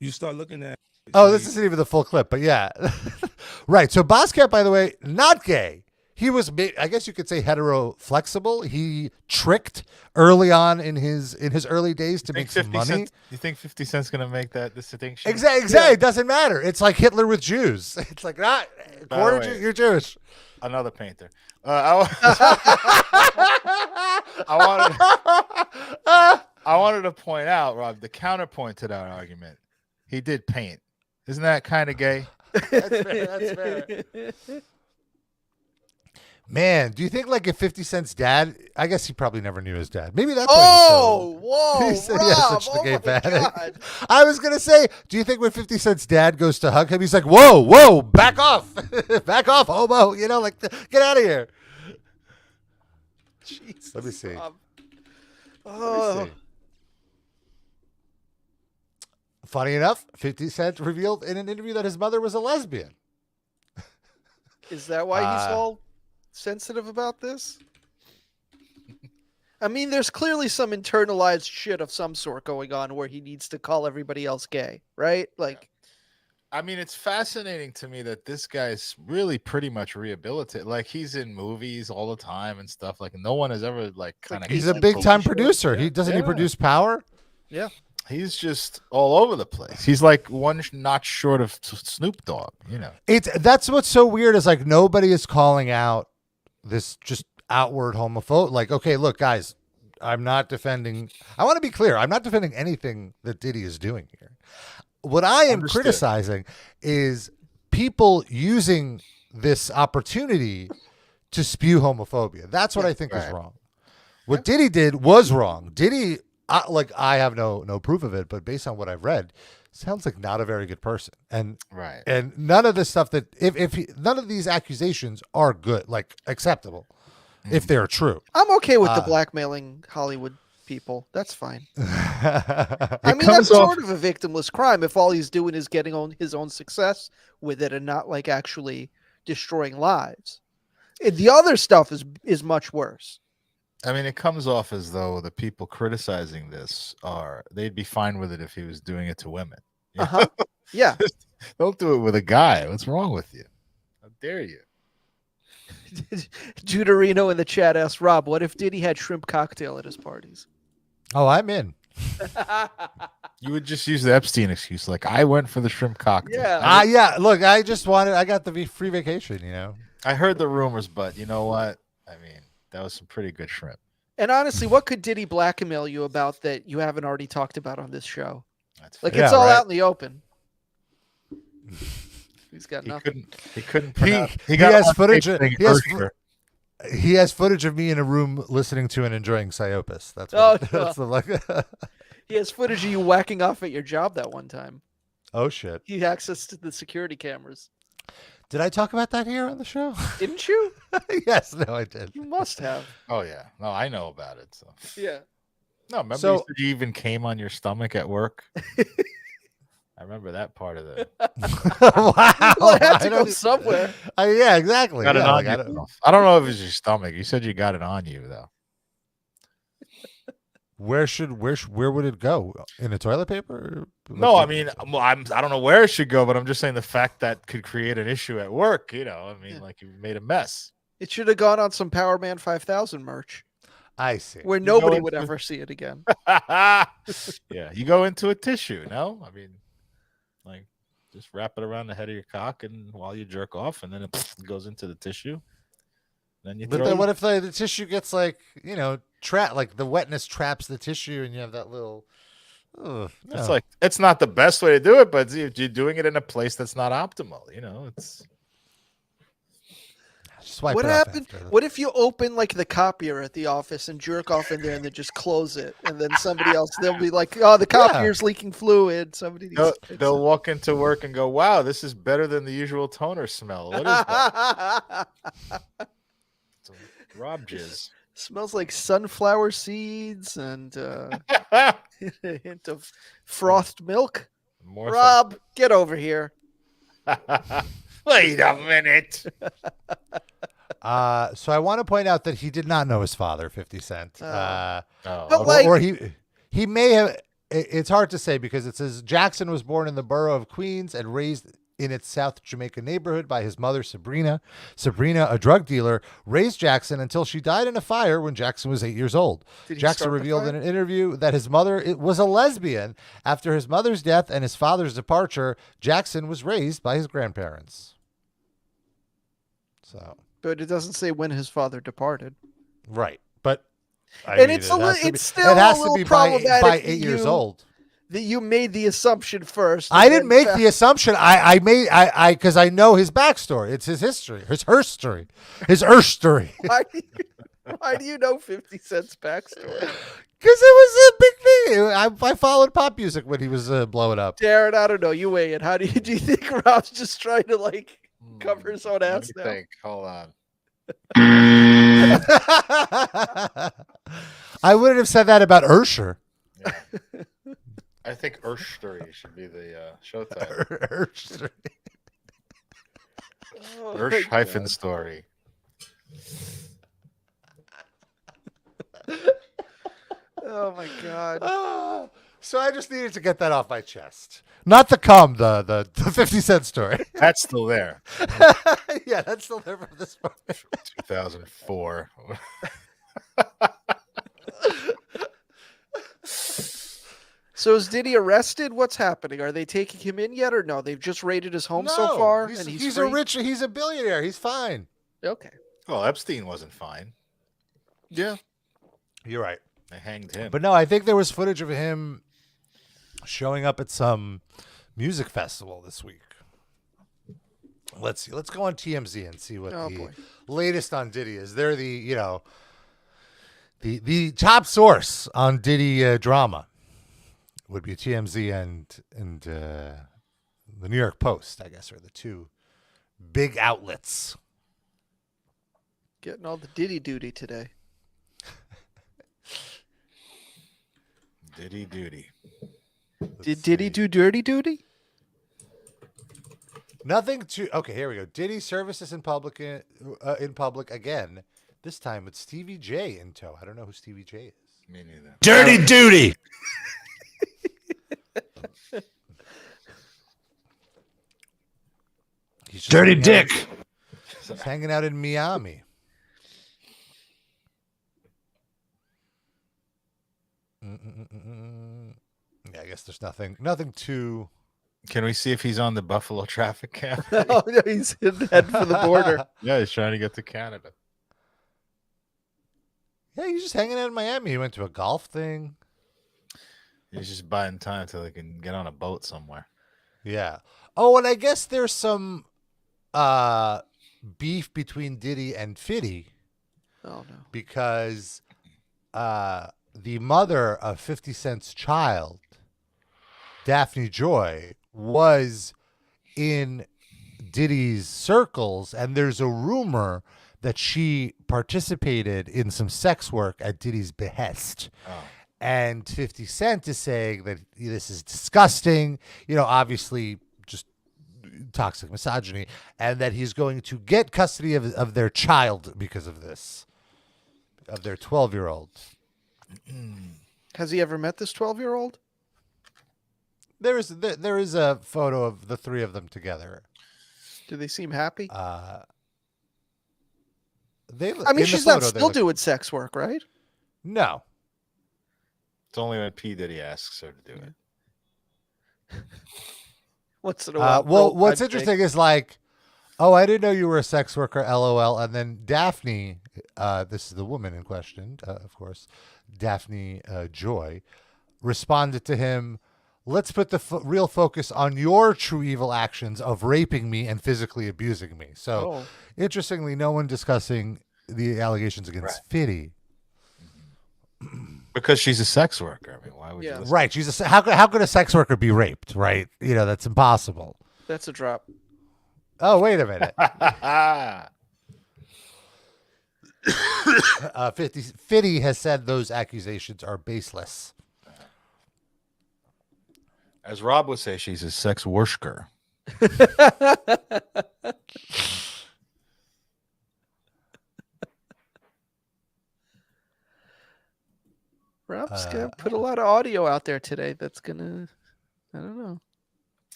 [SPEAKER 9] you start looking at...
[SPEAKER 2] Oh, this isn't even the full clip, but yeah. Right. So Basquiat, by the way, not gay. He was, I guess you could say, hetero-flexible. He tricked early on in his early days to make some money.
[SPEAKER 3] You think 50 Cent's going to make that distinction?
[SPEAKER 2] Exactly. Yeah. It doesn't matter. It's like Hitler with Jews. It's like, you're Jewish.
[SPEAKER 3] Another painter. I wanted to point out, Rob, the counterpoint to that argument. He did paint. Isn't that kind of gay?
[SPEAKER 2] That's fair. Man, do you think like if 50 Cent's dad, I guess he probably never knew his dad. Maybe that's
[SPEAKER 4] whoa,
[SPEAKER 2] he said
[SPEAKER 4] Rob,
[SPEAKER 2] he has such a gay panic. I was going to say, do you think when 50 Cent's dad goes to hug him, he's like, whoa, back off. Back off, homo. You know, like, get out of here.
[SPEAKER 4] Jesus,
[SPEAKER 2] Let me see.
[SPEAKER 4] Rob.
[SPEAKER 2] Let me see. Funny enough, 50 Cent revealed in an interview that his mother was a lesbian.
[SPEAKER 4] Is that why he's all sensitive about this? I mean, there's clearly some internalized shit of some sort going on where he needs to call everybody else gay, right? Like,
[SPEAKER 3] I mean, it's fascinating to me that this guy's really pretty much rehabilitated. Like, he's in movies all the time and stuff. Like, no one has ever like kind of.
[SPEAKER 2] He's a big time producer. He doesn't he produce Power?
[SPEAKER 4] Yeah.
[SPEAKER 3] He's just all over the place. He's like one notch short of Snoop Dogg, you know.
[SPEAKER 2] That's what's so weird is like nobody is calling out this just outward homophobe. Like, okay, look, guys, I want to be clear. I'm not defending anything that Diddy is doing here. What I am criticizing is people using this opportunity to spew homophobia. That's what I think is wrong. What Diddy did was wrong. Diddy, I have no proof of it, but based on what I've read, sounds like not a very good person. And and none of the stuff that none of these accusations are good, like acceptable, if they're true.
[SPEAKER 4] I'm okay with the blackmailing Hollywood people. That's fine. I mean, that's sort of a victimless crime if all he's doing is getting his own success with it and not like actually destroying lives. The other stuff is much worse.
[SPEAKER 3] I mean, it comes off as though the people criticizing this they'd be fine with it if he was doing it to women.
[SPEAKER 4] Yeah.
[SPEAKER 3] Don't do it with a guy. What's wrong with you? How dare you?
[SPEAKER 4] Judarino in the chat asked, Rob, what if Diddy had shrimp cocktail at his parties?
[SPEAKER 2] Oh, I'm in.
[SPEAKER 3] You would just use the Epstein excuse, like I went for the shrimp cocktail.
[SPEAKER 4] Yeah.
[SPEAKER 2] Yeah. Look, I got the free vacation.
[SPEAKER 3] I heard the rumors, but you know what? I mean, that was some pretty good shrimp.
[SPEAKER 4] And honestly, what could Diddy blackmail you about that you haven't already talked about on this show?
[SPEAKER 3] That's
[SPEAKER 4] Like
[SPEAKER 3] fair.
[SPEAKER 4] it's all out in the open. He's got nothing.
[SPEAKER 3] He couldn't.
[SPEAKER 2] He
[SPEAKER 3] got
[SPEAKER 2] has
[SPEAKER 3] on
[SPEAKER 2] footage.
[SPEAKER 3] tape saying Ursher.
[SPEAKER 2] He has footage of me in a room listening to and enjoying Psyopus. That's
[SPEAKER 4] He has footage of you whacking off at your job that one time.
[SPEAKER 2] Oh shit!
[SPEAKER 4] He access to the security cameras.
[SPEAKER 2] Did I talk about that here on the show?
[SPEAKER 4] Didn't you?
[SPEAKER 2] Yes, no, I did.
[SPEAKER 4] You must have.
[SPEAKER 3] Oh yeah, no, I know about it. So
[SPEAKER 4] Yeah.
[SPEAKER 3] no, remember you said you even came on your stomach at work. I remember that part of it.
[SPEAKER 2] Wow!
[SPEAKER 4] Well, I had to go somewhere.
[SPEAKER 2] Yeah, exactly.
[SPEAKER 3] Got it
[SPEAKER 2] Yeah,
[SPEAKER 3] on
[SPEAKER 2] like,
[SPEAKER 3] you. I don't know if it's your stomach. You said you got it on you though.
[SPEAKER 2] Where would it go? In the toilet paper?
[SPEAKER 3] No, I mean, I don't know where it should go, but I'm just saying the fact that could create an issue at work. I mean, like you made a mess.
[SPEAKER 4] It should have gone on some Power Man 5000 merch.
[SPEAKER 2] I see.
[SPEAKER 4] Where nobody would ever see it again.
[SPEAKER 3] Yeah, you go into a tissue. No, I mean, like just wrap it around the head of your cock, and while you jerk off, and then it goes into the tissue. Then you.
[SPEAKER 2] But then what if the tissue gets trapped? Like the wetness traps the tissue, and you have that little. No.
[SPEAKER 3] It's like it's not the best way to do it, but if you're doing it in a place that's not optimal, it's.
[SPEAKER 4] What happened? What if you open like the copier at the office and jerk off in there and then just close it, and then somebody else they'll be like, "Oh, the copier's leaking fluid." Somebody needs
[SPEAKER 3] they'll walk into work and go, "Wow, this is better than the usual toner smell." What is that? Rob jizz.
[SPEAKER 4] Smells like sunflower seeds and a hint of frothed milk. Rob, get over here.
[SPEAKER 3] Wait a minute.
[SPEAKER 2] So I want to point out that he did not know his father, 50 Cent. Or he may have. It's hard to say because it says Jackson was born in the borough of Queens and raised in its South Jamaica neighborhood by his mother, Sabrina. Sabrina, a drug dealer, raised Jackson until she died in a fire when Jackson was 8 years old. Jackson revealed in an interview that his mother was a lesbian. After his mother's death and his father's departure, Jackson was raised by his grandparents.
[SPEAKER 4] But it doesn't say when his father departed.
[SPEAKER 2] Right. But
[SPEAKER 4] it's still a little problematic
[SPEAKER 2] by 8 years old.
[SPEAKER 4] That you made the assumption first.
[SPEAKER 2] I didn't make the assumption. I made because I know his backstory. It's his history. His story. His story.
[SPEAKER 4] Why do you know 50 Cent's backstory?
[SPEAKER 2] Because it was a big thing. I followed pop music when he was blowing up.
[SPEAKER 4] Darren, I don't know. You weigh in. How do you think Rob's just trying to cover his own ass now?
[SPEAKER 3] Think. Hold on.
[SPEAKER 2] I wouldn't have said that about Ursher.
[SPEAKER 3] Yeah. I think Ursher should be the show title.
[SPEAKER 2] Ursher.
[SPEAKER 3] Ursh - story.
[SPEAKER 4] Oh my god.
[SPEAKER 2] So I just needed to get that off my chest. Not the the 50 Cent story.
[SPEAKER 3] That's still there.
[SPEAKER 2] Yeah, that's still there from this point.
[SPEAKER 3] 2004.
[SPEAKER 4] So is Diddy arrested? What's happening? Are they taking him in yet or no? They've just raided his home so far, and he's free?
[SPEAKER 2] He's a billionaire. He's fine.
[SPEAKER 4] Okay.
[SPEAKER 3] Well, Epstein wasn't fine.
[SPEAKER 4] Yeah.
[SPEAKER 2] You're right.
[SPEAKER 3] They hanged him.
[SPEAKER 2] But no, I think there was footage of him showing up at some music festival this week. Let's see. Let's go on TMZ and see what the latest on Diddy is. They're the top source on Diddy drama. Would be TMZ and the New York Post, I guess, are the two big outlets.
[SPEAKER 4] Getting all the Diddy duty today.
[SPEAKER 3] Diddy duty.
[SPEAKER 4] Did Diddy do dirty duty?
[SPEAKER 2] Nothing to. Okay, here we go. Diddy services in public again. This time with Stevie J in tow. I don't know who Stevie J is.
[SPEAKER 3] Me neither.
[SPEAKER 5] Dirty duty. Dirty dick.
[SPEAKER 2] He's hanging out in Miami. Yeah, I guess there's nothing too.
[SPEAKER 3] Can we see if he's on the Buffalo traffic cam?
[SPEAKER 4] Oh, no, he's heading for the border.
[SPEAKER 3] Yeah, he's trying to get to Canada.
[SPEAKER 2] Yeah, he's just hanging out in Miami. He went to a golf thing.
[SPEAKER 3] He's just buying time till he can get on a boat somewhere.
[SPEAKER 2] Yeah. Oh, and I guess there's some beef between Diddy and Fiddy.
[SPEAKER 4] Oh no.
[SPEAKER 2] Because the mother of 50 Cent's child, Daphne Joy, was in Diddy's circles, and there's a rumor that she participated in some sex work at Diddy's behest.
[SPEAKER 3] Oh.
[SPEAKER 2] And 50 Cent is saying that this is disgusting, obviously just toxic misogyny, and that he's going to get custody of their child because of this, of their 12-year-old.
[SPEAKER 4] Has he ever met this 12-year-old?
[SPEAKER 2] There is a photo of the three of them together.
[SPEAKER 4] Do they seem happy?
[SPEAKER 2] I
[SPEAKER 4] mean, she's not still doing sex work, right?
[SPEAKER 2] No.
[SPEAKER 3] It's only when P. Diddy asks her to do it.
[SPEAKER 4] What's in a while?
[SPEAKER 2] Well, what's interesting is like, oh, I didn't know you were a sex worker, LOL. And then Daphne, this is the woman in question, of course, Daphne Joy, responded to him, let's put the real focus on your true evil actions of raping me and physically abusing me. So, interestingly, no one discussing the allegations against Fiddy.
[SPEAKER 3] Because she's a sex worker. I mean, why would you listen?
[SPEAKER 2] Right. She's how could a sex worker be raped, right? That's impossible.
[SPEAKER 4] That's a drop.
[SPEAKER 2] Oh, wait a minute. 50 has said those accusations are baseless.
[SPEAKER 3] As Rob would say, she's a sex worshiper.
[SPEAKER 4] Rob's gonna put a lot of audio out there today. That's gonna, I don't know.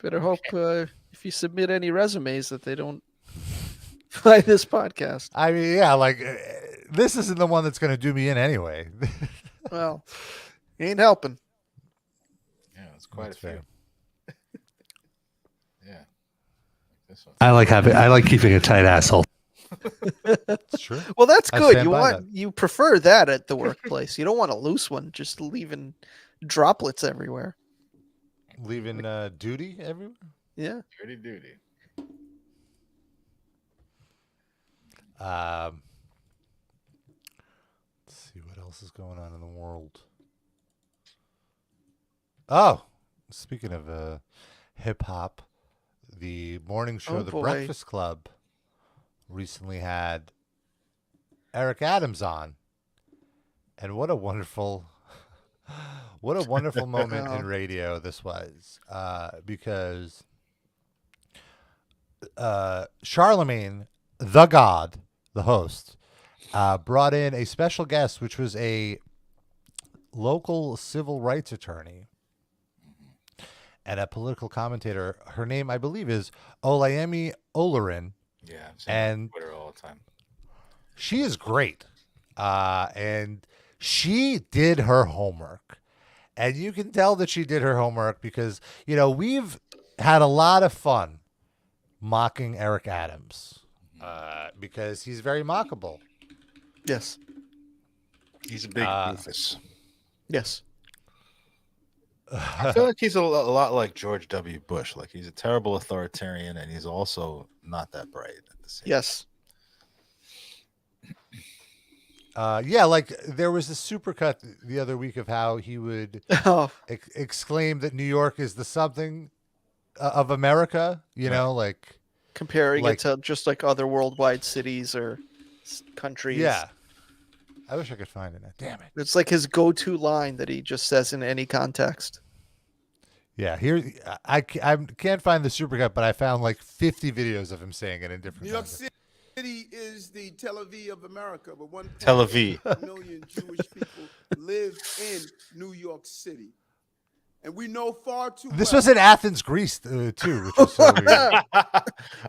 [SPEAKER 4] Better hope if you submit any resumes that they don't find this podcast.
[SPEAKER 2] I mean, yeah, like this isn't the one that's going to do me in anyway.
[SPEAKER 4] Well, ain't helping.
[SPEAKER 3] Yeah, it's quite a few. Yeah.
[SPEAKER 5] I like keeping a tight asshole.
[SPEAKER 2] It's true.
[SPEAKER 4] Well, that's
[SPEAKER 2] I
[SPEAKER 4] good.
[SPEAKER 2] stand
[SPEAKER 4] You prefer that at the workplace. You don't want a loose one, just leaving droplets everywhere.
[SPEAKER 2] Leaving duty everywhere?
[SPEAKER 4] Yeah.
[SPEAKER 3] Dirty duty.
[SPEAKER 2] Let's see what else is going on in the world. Oh, speaking of hip hop, the morning show, The Breakfast Club, recently had Eric Adams on, and what a wonderful moment in radio this was, because Charlemagne, the God, the host, brought in a special guest, which was a local civil rights attorney and a political commentator. Her name, I believe, is Olayemi Olorin.
[SPEAKER 3] Yeah, I'm
[SPEAKER 2] and
[SPEAKER 3] Twitter all the time.
[SPEAKER 2] She is great, and she did her homework, and you can tell that she did her homework because we've had a lot of fun mocking Eric Adams because he's very mockable.
[SPEAKER 4] Yes,
[SPEAKER 3] he's a big doofus.
[SPEAKER 4] Yes.
[SPEAKER 3] I feel like he's a lot like George W. Bush. Like he's a terrible authoritarian, and he's also not that bright at the same
[SPEAKER 4] time.
[SPEAKER 2] Yeah, like there was a supercut the other week of how he would exclaim that New York is the something of America, like
[SPEAKER 4] comparing it to just like other worldwide cities or countries.
[SPEAKER 2] Yeah. I wish I could find it. Damn it.
[SPEAKER 4] It's like his go-to line that he just says in any context.
[SPEAKER 2] Yeah, here I can't find the supercut, but I found like 50 videos of him saying it in different
[SPEAKER 11] New York
[SPEAKER 2] contexts.
[SPEAKER 11] City is the Tel Aviv of America, but 1.8
[SPEAKER 3] Tel Aviv.
[SPEAKER 11] million Jewish people live in New York City. And we know far too
[SPEAKER 2] This
[SPEAKER 11] well.
[SPEAKER 2] was in Athens, Greece, too, which is so weird.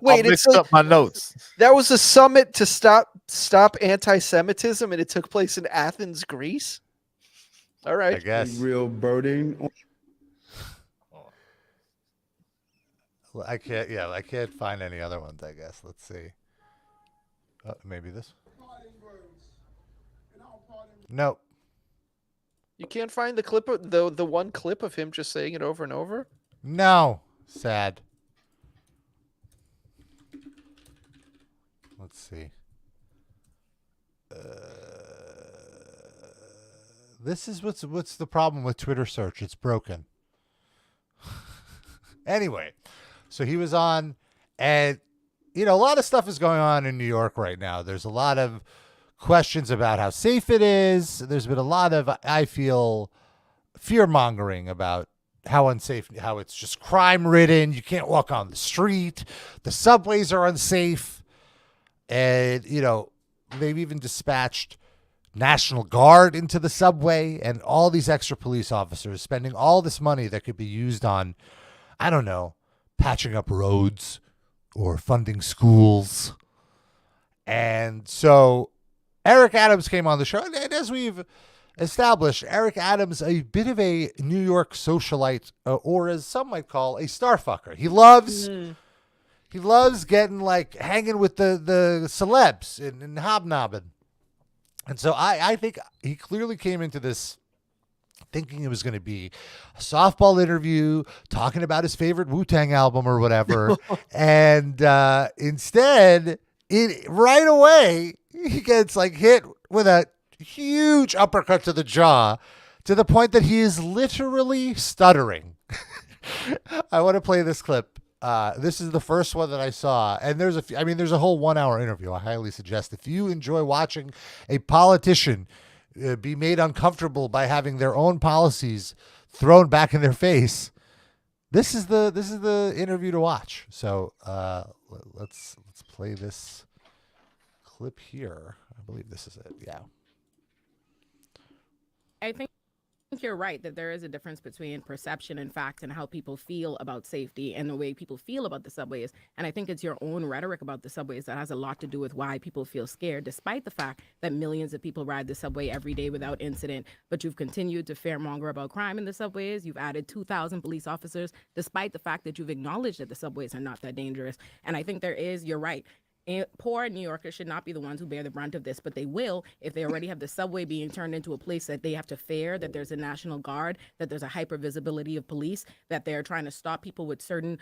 [SPEAKER 4] Wait,
[SPEAKER 3] I mixed up my notes.
[SPEAKER 4] That was a summit to stop anti-Semitism, and it took place in Athens, Greece. All right.
[SPEAKER 2] I guess.
[SPEAKER 11] Real burden.
[SPEAKER 2] Well, I can't. Yeah, I can't find any other ones. I guess. Let's see. Maybe this. Nope.
[SPEAKER 4] You can't find the clip of the one clip of him just saying it over and over?
[SPEAKER 2] No. Sad. Let's see. This is what's the problem with Twitter search. It's broken. Anyway, so he was on, and a lot of stuff is going on in New York right now. There's a lot of questions about how safe it is. There's been a lot of, I feel, fear-mongering about how unsafe, how it's just crime-ridden. You can't walk on the street. The subways are unsafe. And, they've even dispatched National Guard into the subway and all these extra police officers spending all this money that could be used on, I don't know, patching up roads or funding schools. And so Eric Adams came on the show. And as we've established, Eric Adams, a bit of a New York socialite, or as some might call, a starfucker. He loves getting hanging with the celebs and hobnobbing. And so I think he clearly came into this thinking it was going to be a softball interview, talking about his favorite Wu-Tang album or whatever. And instead, right away, he gets hit with a huge uppercut to the jaw to the point that he is literally stuttering. I want to play this clip. This is the first one that I saw, and there's a whole 1 hour interview. I highly suggest if you enjoy watching a politician be made uncomfortable by having their own policies thrown back in their face, this is the interview to watch. So let's play this clip here. I believe this is it. Yeah.
[SPEAKER 12] I think you're right that there is a difference between perception and fact and how people feel about safety and the way people feel about the subways. And I think it's your own rhetoric about the subways that has a lot to do with why people feel scared, despite the fact that millions of people ride the subway every day without incident. But you've continued to fearmonger about crime in the subways. You've added 2,000 police officers, despite the fact that you've acknowledged that the subways are not that dangerous. And I think you're right. Poor New Yorkers should not be the ones who bear the brunt of this, but they will if they already have the subway being turned into a place that they have to fear, that there's a National Guard, that there's a hyper-visibility of police, that they're trying to stop people with certain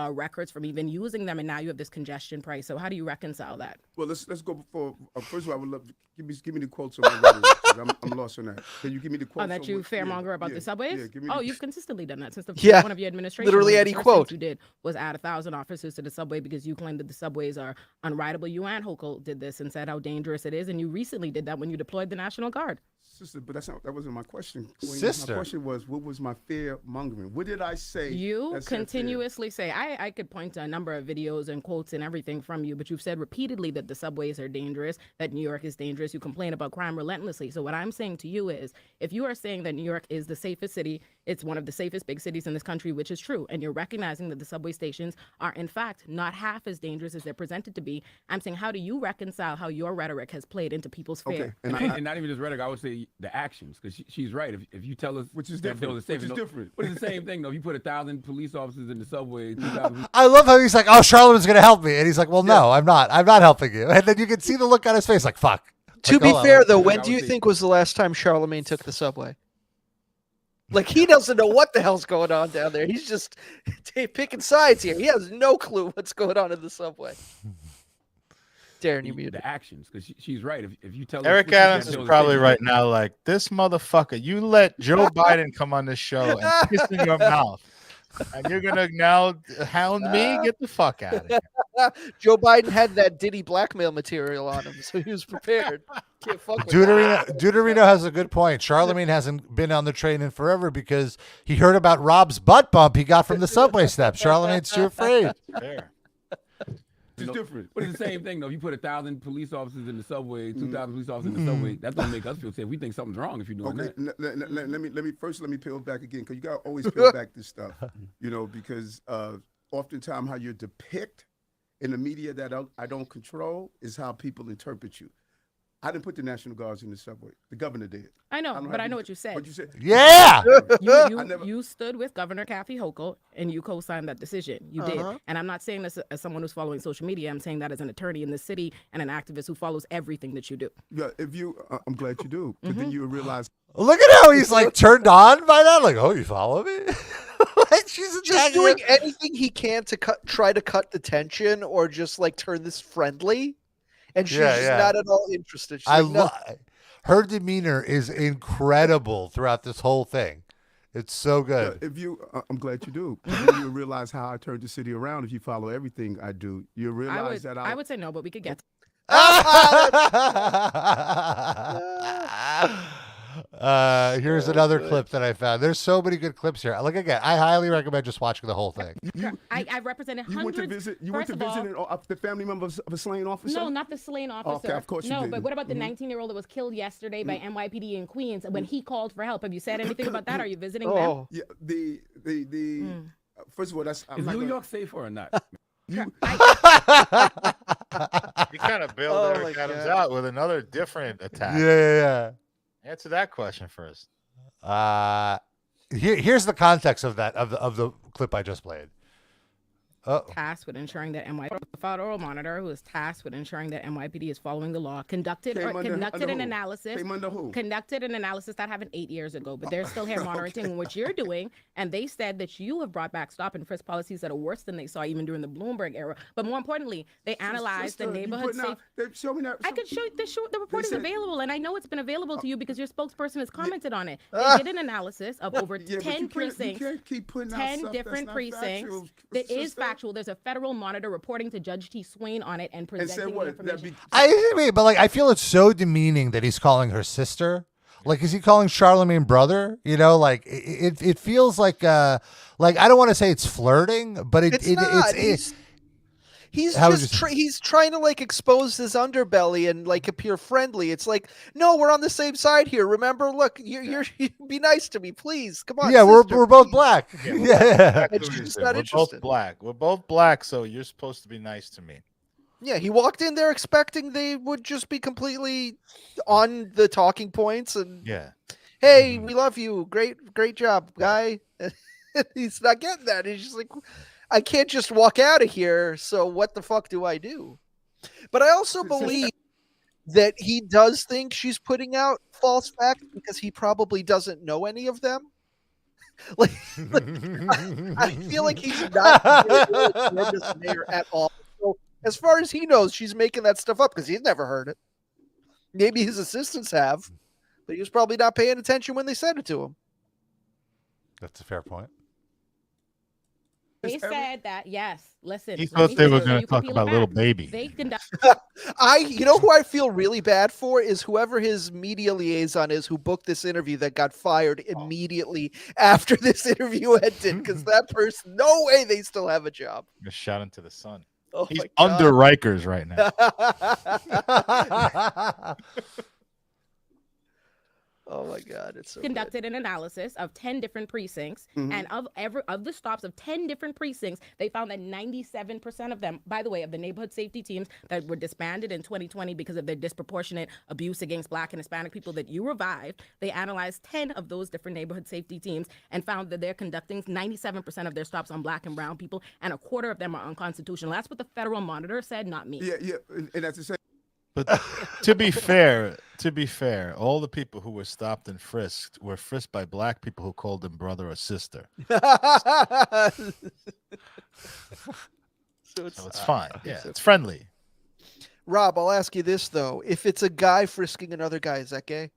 [SPEAKER 12] records from even using them, and now you have this congestion price. So how do you reconcile that?
[SPEAKER 11] Well, let's go before. First of all, I would love to give me the quotes on the I'm lost on that. Can you give me the quotes?
[SPEAKER 12] That you fearmonger about the subways?
[SPEAKER 11] Yeah, give me
[SPEAKER 12] you've consistently done that since one of your administration.
[SPEAKER 4] Literally any quote
[SPEAKER 12] you did was add 1,000 officers to the subway because you claimed that the subways are unrideable. You and Hochul did this and said how dangerous it is, and you recently did that when you deployed the National Guard.
[SPEAKER 11] Sister, but that wasn't my question.
[SPEAKER 2] Sister.
[SPEAKER 11] My question was, what was my fear mongering? What did I say?
[SPEAKER 12] You continuously say, I could point to a number of videos and quotes and everything from you, but you've said repeatedly that the subways are dangerous, that New York is dangerous. You complain about crime relentlessly. So what I'm saying to you is, if you are saying that New York is the safest city, it's one of the safest big cities in this country, which is true, and you're recognizing that the subway stations are in fact not half as dangerous as they're presented to be, I'm saying, how do you reconcile how your rhetoric has played into people's fear?
[SPEAKER 10] Okay. And not even just rhetoric, I would say the actions, because she's right. If you tell us,
[SPEAKER 11] which is different,
[SPEAKER 10] but it's the same thing though. If you put 1,000 police officers in the subway, 2,000.
[SPEAKER 2] I love how he's like, "Oh, Charlemagne's gonna help me," and he's like, "Well, no, I'm not. I'm not helping you." And then you can see the look on his face, like, "Fuck."
[SPEAKER 4] To be fair, though, when do you think was the last time Charlemagne took the subway? He doesn't know what the hell's going on down there. He's just picking sides here. He has no clue what's going on in the subway. Darren, you muted.
[SPEAKER 10] The actions, because she's right. If you tell
[SPEAKER 3] Eric Adams is probably right now like, this motherfucker, you let Joe Biden come on this show and piss in your mouth. And you're going to now hound me? Get the fuck out of here.
[SPEAKER 4] Joe Biden had that Diddy blackmail material on him, so he was prepared. Can't fuck with
[SPEAKER 2] Deuterino has a good point. Charlemagne hasn't been on the train in forever because he heard about Rob's butt bump he got from the subway steps. Charlemagne's too afraid.
[SPEAKER 11] Fair.
[SPEAKER 10] It's different. But it's the same thing, though. If you put 1,000 police officers in the subway, 2,000 police officers in the subway, that don't make us feel safe. We think something's wrong if you're doing that.
[SPEAKER 11] Let me peel back again, because you got to always peel back this stuff, because oftentimes how you're depicted in the media that I don't control is how people interpret you. I didn't put the National Guards in the subway. The governor did.
[SPEAKER 12] I know, but I know what you said.
[SPEAKER 11] What you said?
[SPEAKER 2] Yeah.
[SPEAKER 12] You stood with Governor Kathy Hochul and you co-signed that decision. You did. And I'm not saying this as someone who's following social media. I'm saying that as an attorney in the city and an activist who follows everything that you do.
[SPEAKER 11] Yeah, I'm glad you do. But then you realize.
[SPEAKER 2] Look at how he's like turned on by that. Like, oh, you follow me? Like, she's
[SPEAKER 4] just doing anything he can to try to cut the tension or just like turn this friendly. And she's just not at all interested. She's
[SPEAKER 2] her demeanor is incredible throughout this whole thing. It's so good.
[SPEAKER 11] I'm glad you do. Then you realize how I turned the city around. If you follow everything I do, you realize
[SPEAKER 12] I would say no, but we could get.
[SPEAKER 2] Here's another clip that I found. There's so many good clips here. Look again. I highly recommend just watching the whole thing.
[SPEAKER 12] I represented hundreds.
[SPEAKER 11] You went to visit the family members of a slain officer?
[SPEAKER 12] No, not the slain officer.
[SPEAKER 11] Okay, of course you did.
[SPEAKER 12] No, but what about the 19-year-old that was killed yesterday by NYPD in Queens when he called for help? Have you said anything about that? Are you visiting them?
[SPEAKER 11] Yeah, first of all,
[SPEAKER 10] is New York safe or not?
[SPEAKER 3] You kind of bailed Eric Adams out with another different attack.
[SPEAKER 2] Yeah.
[SPEAKER 3] Answer that question first.
[SPEAKER 2] Here's the context of that of the clip I just played.
[SPEAKER 12] Tasked with ensuring that the federal monitor, who is tasked with ensuring that NYPD is following the law, conducted an analysis. Conducted an analysis that happened 8 years ago, but they're still here monitoring what you're doing. And they said that you have brought back stop and frisk policies that are worse than they saw even during the Bloomberg era. But more importantly, they analyzed the neighborhood safe.
[SPEAKER 11] Show me that.
[SPEAKER 12] I could show you the report is available, and I know it's been available to you because your spokesperson has commented on it. They did an analysis of over 10 precincts,
[SPEAKER 11] you can't keep putting out
[SPEAKER 12] 10
[SPEAKER 11] stuff
[SPEAKER 12] different
[SPEAKER 11] that's
[SPEAKER 12] precincts. That is factual. There's a federal monitor reporting to Judge T. Swain on it and presenting the information.
[SPEAKER 2] I mean, but like, I feel it's so demeaning that he's calling her sister. Like, is he calling Charlemagne brother? You know, like it feels like I don't want to say it's flirting, but
[SPEAKER 4] he's trying to like expose his underbelly and like appear friendly. It's like, no, we're on the same side here. Remember, look, you be nice to me, please. Come on.
[SPEAKER 2] Yeah,
[SPEAKER 4] sister,
[SPEAKER 2] we're both black. Yeah.
[SPEAKER 3] We're both black. We're both black, so you're supposed to be nice to me.
[SPEAKER 4] Yeah, he walked in there expecting they would just be completely on the talking points and hey, we love you. Great job, guy. He's not getting that. He's just like, I can't just walk out of here, so what the fuck do I do? But I also believe that he does think she's putting out false facts because he probably doesn't know any of them. I feel like he's not this mayor at all. So as far as he knows, she's making that stuff up because he's never heard it. Maybe his assistants have, but he was probably not paying attention when they said it to him.
[SPEAKER 2] That's a fair point.
[SPEAKER 12] They said that, yes. Listen.
[SPEAKER 3] He thought they were going to talk about little baby.
[SPEAKER 12] They conduct.
[SPEAKER 4] You know who I feel really bad for is whoever his media liaison is who booked this interview that got fired immediately after this interview ended, because that person, no way they still have a job.
[SPEAKER 3] Just shot into the sun.
[SPEAKER 4] Oh,
[SPEAKER 3] he's under Rikers right now.
[SPEAKER 4] Oh my God, it's so
[SPEAKER 12] conducted an analysis of 10 different precincts, and of the stops of 10 different precincts, they found that 97% of them, by the way, of the neighborhood safety teams that were disbanded in 2020 because of their disproportionate abuse against Black and Hispanic people that you revived, they analyzed 10 of those different neighborhood safety teams and found that they're conducting 97% of their stops on Black and brown people, and a quarter of them are unconstitutional. That's what the federal monitor said, not me.
[SPEAKER 11] Yeah, and that's the same.
[SPEAKER 3] But to be fair, all the people who were stopped and frisked were frisked by Black people who called them brother or sister. So it's fine. Yeah, it's friendly.
[SPEAKER 4] Rob, I'll ask you this though: if it's a guy frisking another guy, is that gay?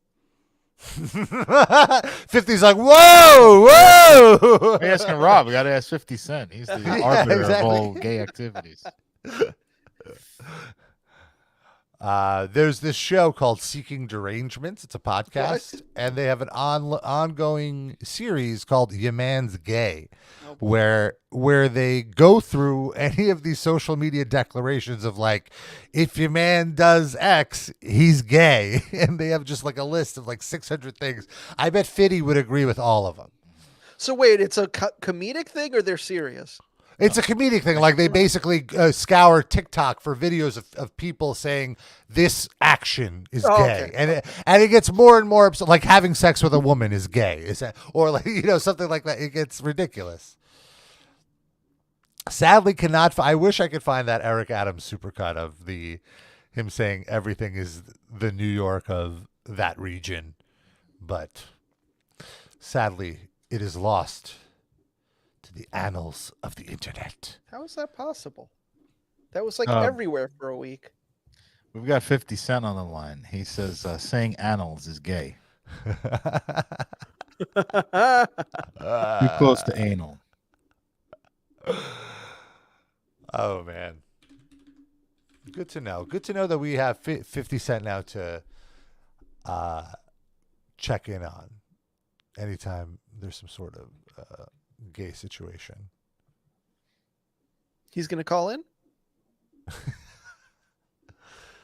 [SPEAKER 2] 50's like, whoa.
[SPEAKER 3] We're asking Rob. We got to ask 50 Cent. He's the arbiter of all gay activities.
[SPEAKER 2] There's this show called Seeking Derangements. It's a podcast, and they have an ongoing series called Your Man's Gay, where they go through any of these social media declarations of like, if your man does X, he's gay, and they have just like a list of like 600 things. I bet Fitty would agree with all of them.
[SPEAKER 4] So wait, it's a comedic thing or they're serious?
[SPEAKER 2] It's a comedic thing. Like they basically scour TikTok for videos of people saying this action is gay,
[SPEAKER 4] okay.
[SPEAKER 2] And it gets more and more absurd. Like having sex with a woman is gay, is that, or like something like that. It gets ridiculous. Sadly, I wish I could find that Eric Adams supercut of him saying everything is the New York of that region, but sadly, it is lost to the annals of the internet.
[SPEAKER 4] How is that possible? That was like everywhere for a week.
[SPEAKER 3] We've got 50 Cent on the line. He says saying annals is gay. Too close to anal.
[SPEAKER 2] Oh, man. Good to know. Good to know that we have 50 Cent now to check in on anytime there's some sort of gay situation.
[SPEAKER 4] He's going to call in?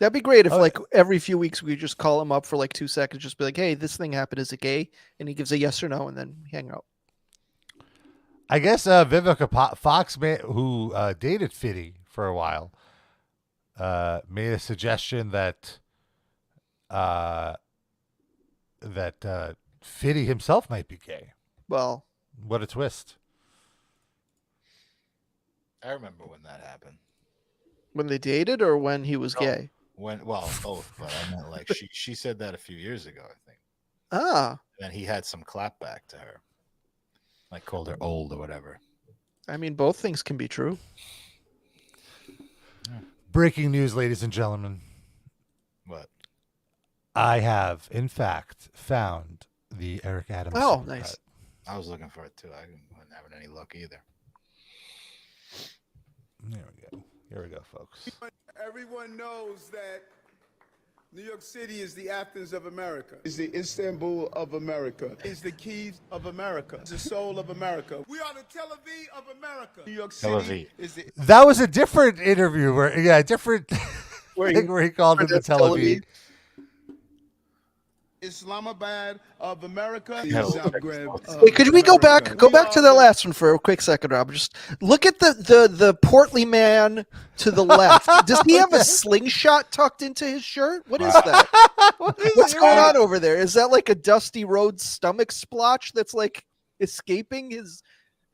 [SPEAKER 4] That'd be great if like every few weeks we just call him up for like 2 seconds, just be like, hey, this thing happened. Is it gay? And he gives a yes or no and then hang out.
[SPEAKER 2] I guess Vivica Fox, who dated Fiddy for a while, made a suggestion that Fiddy himself might be gay.
[SPEAKER 4] Well,
[SPEAKER 2] what a twist!
[SPEAKER 3] I remember when that happened.
[SPEAKER 4] When they dated, or when he was gay?
[SPEAKER 3] Both. But I meant like she said that a few years ago, I think.
[SPEAKER 4] Ah.
[SPEAKER 3] And he had some clap back to her, like called her old or whatever.
[SPEAKER 4] I mean, both things can be true.
[SPEAKER 2] Breaking news, ladies and gentlemen.
[SPEAKER 3] What?
[SPEAKER 2] I have, in fact, found the Eric Adams.
[SPEAKER 4] Oh, nice.
[SPEAKER 3] I was looking for it too. I wasn't having any luck either.
[SPEAKER 2] There we go. Here we go, folks.
[SPEAKER 11] Everyone knows that New York City is the Athens of America. Is the Istanbul of America. Is the keys of America. It's the soul of America. We are the Tel Aviv of America. New York City is the...
[SPEAKER 2] That was a different interview where he called it the Tel Aviv.
[SPEAKER 11] Islamabad of America.
[SPEAKER 4] Wait, could we go back to that last one for a quick second, Rob? Just look at the portly man to the left. Does he have a slingshot tucked into his shirt? What is that? What's going on over there? Is that like a Dusty Rhodes stomach splotch that's like escaping his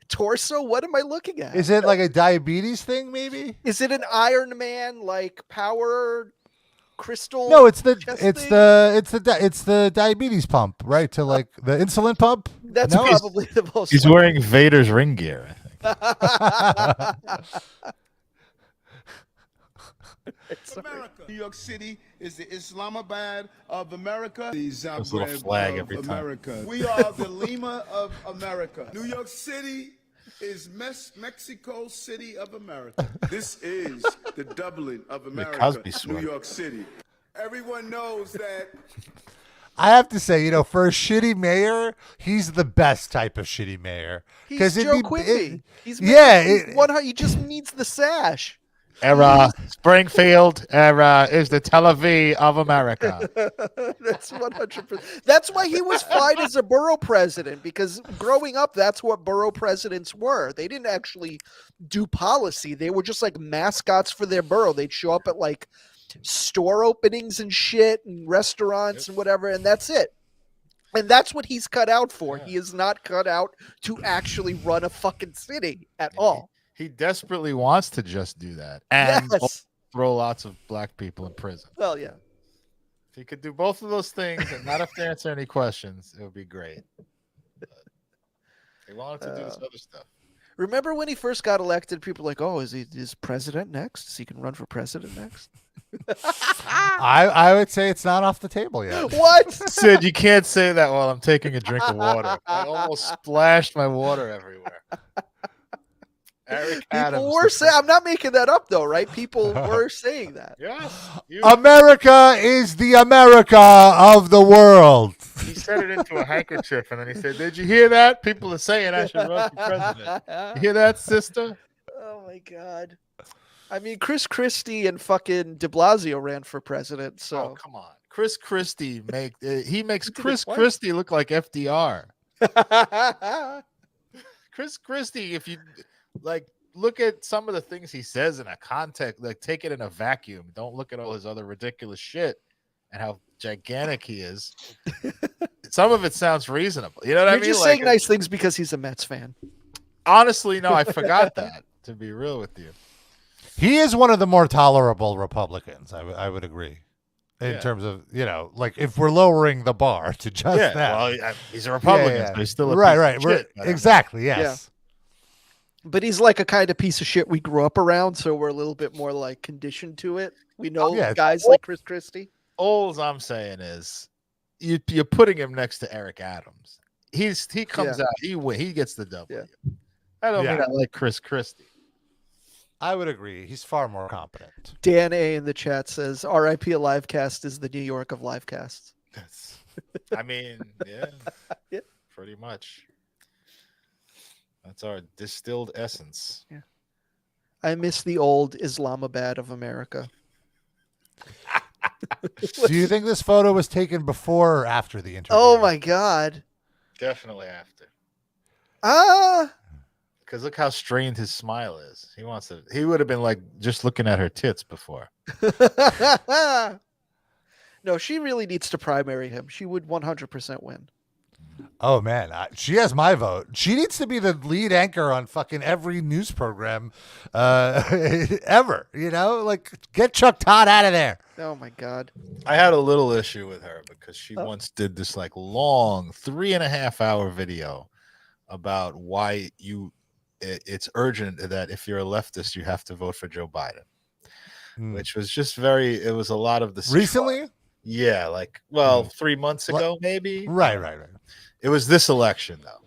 [SPEAKER 4] torso? What am I looking at?
[SPEAKER 2] Is it like a diabetes thing, maybe?
[SPEAKER 4] Is it an Iron Man like power crystal?
[SPEAKER 2] No, it's the diabetes pump, right? To like the insulin pump.
[SPEAKER 4] That's probably the most.
[SPEAKER 3] He's wearing Vader's ring gear, I think.
[SPEAKER 11] America. New York City is the Islamabad of America. The
[SPEAKER 3] This little flag every time.
[SPEAKER 11] America. We are the Lima of America. New York City is Mexico City of America. This is the Dublin of America. New York City. Everyone knows that.
[SPEAKER 2] I have to say, for a shitty mayor, he's the best type of shitty mayor.
[SPEAKER 4] He's Joe Quimby. He just needs the sash.
[SPEAKER 3] Springfield is the Tel Aviv of America.
[SPEAKER 4] That's 100%. That's why he was fine as a borough president, because growing up, that's what borough presidents were. They didn't actually do policy. They were just like mascots for their borough. They'd show up at like store openings and shit and restaurants and whatever, and that's it. And that's what he's cut out for. Yeah. He is not cut out to actually run a fucking city at all.
[SPEAKER 3] He desperately wants to just do that and throw lots of black people in prison.
[SPEAKER 4] Well, yeah.
[SPEAKER 3] If he could do both of those things and not have to answer any questions, it would be great. But he wanted to do this other stuff.
[SPEAKER 4] Remember when he first got elected, people were like, oh, is president next? Is he can run for president next?
[SPEAKER 2] I would say it's not off the table yet.
[SPEAKER 4] What?
[SPEAKER 3] Sid, you can't say that while I'm taking a drink of water. I almost splashed my water everywhere. Eric Adams.
[SPEAKER 4] I'm not making that up, though, right? People were saying that.
[SPEAKER 3] Yes.
[SPEAKER 2] America is the America of the world.
[SPEAKER 3] He said it into a handkerchief, and then he said, did you hear that? People are saying I should run for president. You hear that, sister?
[SPEAKER 4] Oh, my God. I mean, Chris Christie and fucking de Blasio ran for president, so.
[SPEAKER 3] Oh, come on. Chris Christie makes Chris Christie look like FDR. Chris Christie, if you like, look at some of the things he says in a context, like take it in a vacuum. Don't look at all his other ridiculous shit and how gigantic he is. Some of it sounds reasonable. You know what I
[SPEAKER 4] You're
[SPEAKER 3] mean?
[SPEAKER 4] just saying nice things because he's a Mets fan.
[SPEAKER 3] Honestly, no, I forgot that, to be real with you.
[SPEAKER 2] He is one of the more tolerable Republicans. I would agree. In terms of, like if we're lowering the bar to just that.
[SPEAKER 3] Well, he's a Republican, so he's still a
[SPEAKER 2] right.
[SPEAKER 3] piece of shit.
[SPEAKER 2] Exactly, yes.
[SPEAKER 4] But he's like a kind of piece of shit we grew up around, so we're a little bit more like conditioned to it. We know guys like Chris Christie.
[SPEAKER 3] All I'm saying is you're putting him next to Eric Adams. He comes out, he gets the W. I don't mean I like Chris Christie.
[SPEAKER 2] I would agree. He's far more competent.
[SPEAKER 4] Dan A in the chat says RIP a Livecast is the New York of Livecasts.
[SPEAKER 3] I mean, yeah, pretty much. That's our distilled essence.
[SPEAKER 4] Yeah. I miss the old Islamabad of America.
[SPEAKER 2] Do you think this photo was taken before or after the interview?
[SPEAKER 4] Oh my God.
[SPEAKER 3] Definitely after. Because look how strained his smile is. He would have been like just looking at her tits before.
[SPEAKER 4] No, she really needs to primary him. She would 100% win.
[SPEAKER 2] Oh man, she has my vote. She needs to be the lead anchor on fucking every news program ever. Like get Chuck Todd out of there.
[SPEAKER 4] Oh my God.
[SPEAKER 3] I had a little issue with her because she once did this like long 3.5-hour video about why it's urgent that if you're a leftist, you have to vote for Joe Biden, which was just it was a lot of the
[SPEAKER 2] recently.
[SPEAKER 3] Yeah, 3 months ago, maybe.
[SPEAKER 2] Right.
[SPEAKER 3] It was this election though,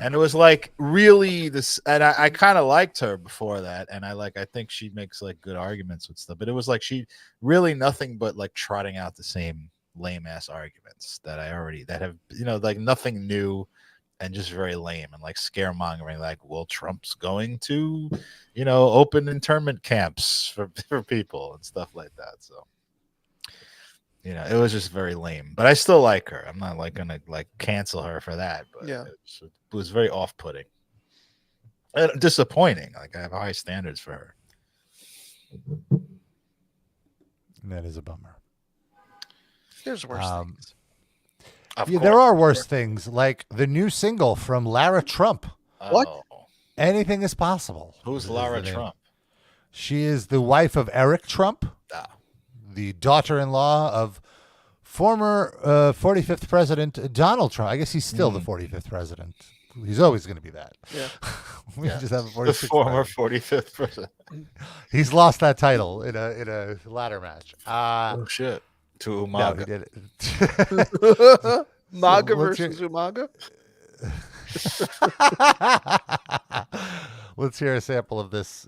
[SPEAKER 3] and it was like really this. And I kind of liked her before that, and I think she makes like good arguments with stuff. But it was like she really nothing but like trotting out the same lame ass arguments that have like nothing new, and just very lame and like scaremongering. Like, well, Trump's going to open internment camps for people and stuff like that. So. It was just very lame, but I still like her. I'm not like gonna like cancel her for that, but it was very off-putting and disappointing. Like I have high standards for her.
[SPEAKER 2] And that is a bummer.
[SPEAKER 4] There's worse things.
[SPEAKER 2] There are worse things, like the new single from Lara Trump.
[SPEAKER 4] What?
[SPEAKER 2] Anything is possible.
[SPEAKER 3] Who's Lara Trump?
[SPEAKER 2] She is the wife of Eric Trump. The daughter-in-law of former 45th President Donald Trump. I guess he's still the 45th president. He's always going to be that.
[SPEAKER 4] Yeah.
[SPEAKER 2] We just have a 46th
[SPEAKER 3] the former 45th president.
[SPEAKER 2] He's lost that title in a ladder match.
[SPEAKER 3] Oh shit! To Umaga.
[SPEAKER 2] No, he did it.
[SPEAKER 4] MAGA versus Umaga.
[SPEAKER 2] Let's hear a sample of this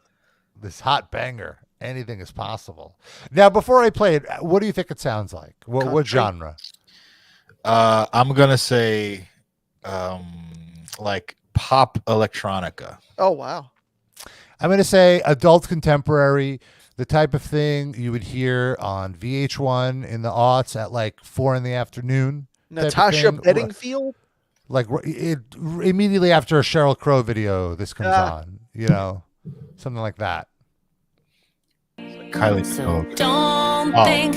[SPEAKER 2] hot banger. Anything is possible. Now, before I play it, what do you think it sounds like? What genre?
[SPEAKER 3] I'm gonna say, like pop electronica.
[SPEAKER 4] Oh wow!
[SPEAKER 2] I'm gonna say adult contemporary, the type of thing you would hear on VH1 in the aughts at like 4 p.m.
[SPEAKER 4] Natasha Bedingfield.
[SPEAKER 2] Like immediately after a Sheryl Crow video, this comes on. Something like that.
[SPEAKER 3] Kylie
[SPEAKER 13] Don't think,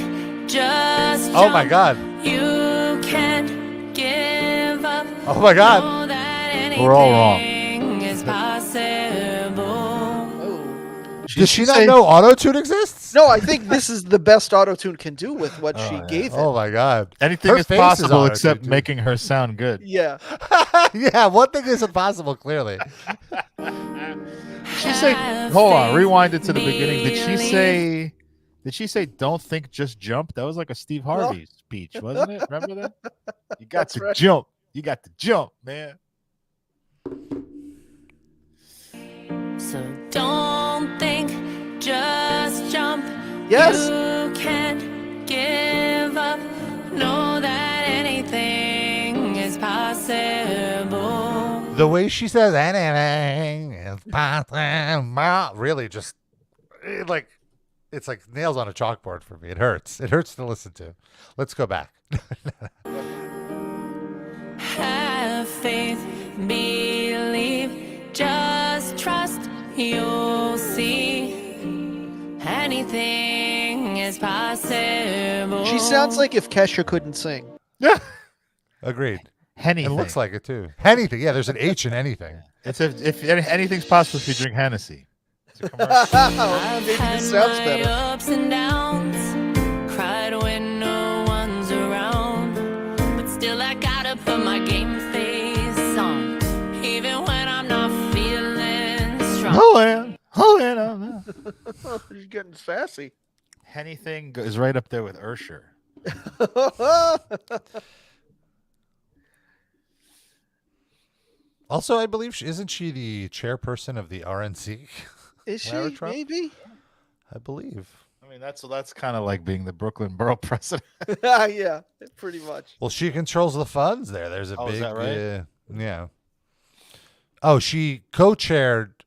[SPEAKER 13] just
[SPEAKER 2] oh my God.
[SPEAKER 13] You can't give up.
[SPEAKER 2] Oh my God.
[SPEAKER 3] We're all wrong.
[SPEAKER 13] Is possible.
[SPEAKER 2] Does she not know auto-tune exists?
[SPEAKER 4] No, I think this is the best auto-tune can do with what she gave him.
[SPEAKER 2] Oh my God.
[SPEAKER 3] Anything is possible except making her sound good.
[SPEAKER 4] Yeah.
[SPEAKER 2] Yeah, one thing isn't possible, clearly.
[SPEAKER 3] She say, hold on, rewind it to the beginning. Did she say don't think, just jump? That was like a Steve Harvey speech, wasn't it? Remember that? You got to jump. You got to jump, man.
[SPEAKER 13] So don't think, just jump.
[SPEAKER 4] Yes.
[SPEAKER 13] You can't give up. Know that anything is possible.
[SPEAKER 2] The way she says anything is possible really just it's like nails on a chalkboard for me. It hurts. It hurts to listen to. Let's go back.
[SPEAKER 13] Have faith, believe, just trust you'll see anything is possible.
[SPEAKER 4] She sounds like if Kesha couldn't sing.
[SPEAKER 2] Yeah. Agreed.
[SPEAKER 3] Hennything.
[SPEAKER 2] It looks like it too. Hennything. Yeah, there's an H in anything.
[SPEAKER 3] It's if anything's possible if you drink Hennessy. It's a commercial.
[SPEAKER 13] I've
[SPEAKER 4] Maybe
[SPEAKER 13] had
[SPEAKER 4] this sounds
[SPEAKER 13] my
[SPEAKER 4] better.
[SPEAKER 13] ups and downs, cried when no one's around, but still I gotta put my game face on, even when I'm not feeling strong.
[SPEAKER 4] She's getting sassy.
[SPEAKER 3] Hennything is right up there with Ursher.
[SPEAKER 2] Also, I believe isn't she the chairperson of the RNC?
[SPEAKER 4] Is she?
[SPEAKER 2] Lara Trump?
[SPEAKER 4] Maybe.
[SPEAKER 2] I believe.
[SPEAKER 3] I mean, that's kind of like being the Brooklyn borough president.
[SPEAKER 4] Yeah, pretty much.
[SPEAKER 2] Well, she controls the funds there. There's a
[SPEAKER 3] Oh,
[SPEAKER 2] big,
[SPEAKER 3] is that right?
[SPEAKER 2] yeah. Oh, she co-chaired.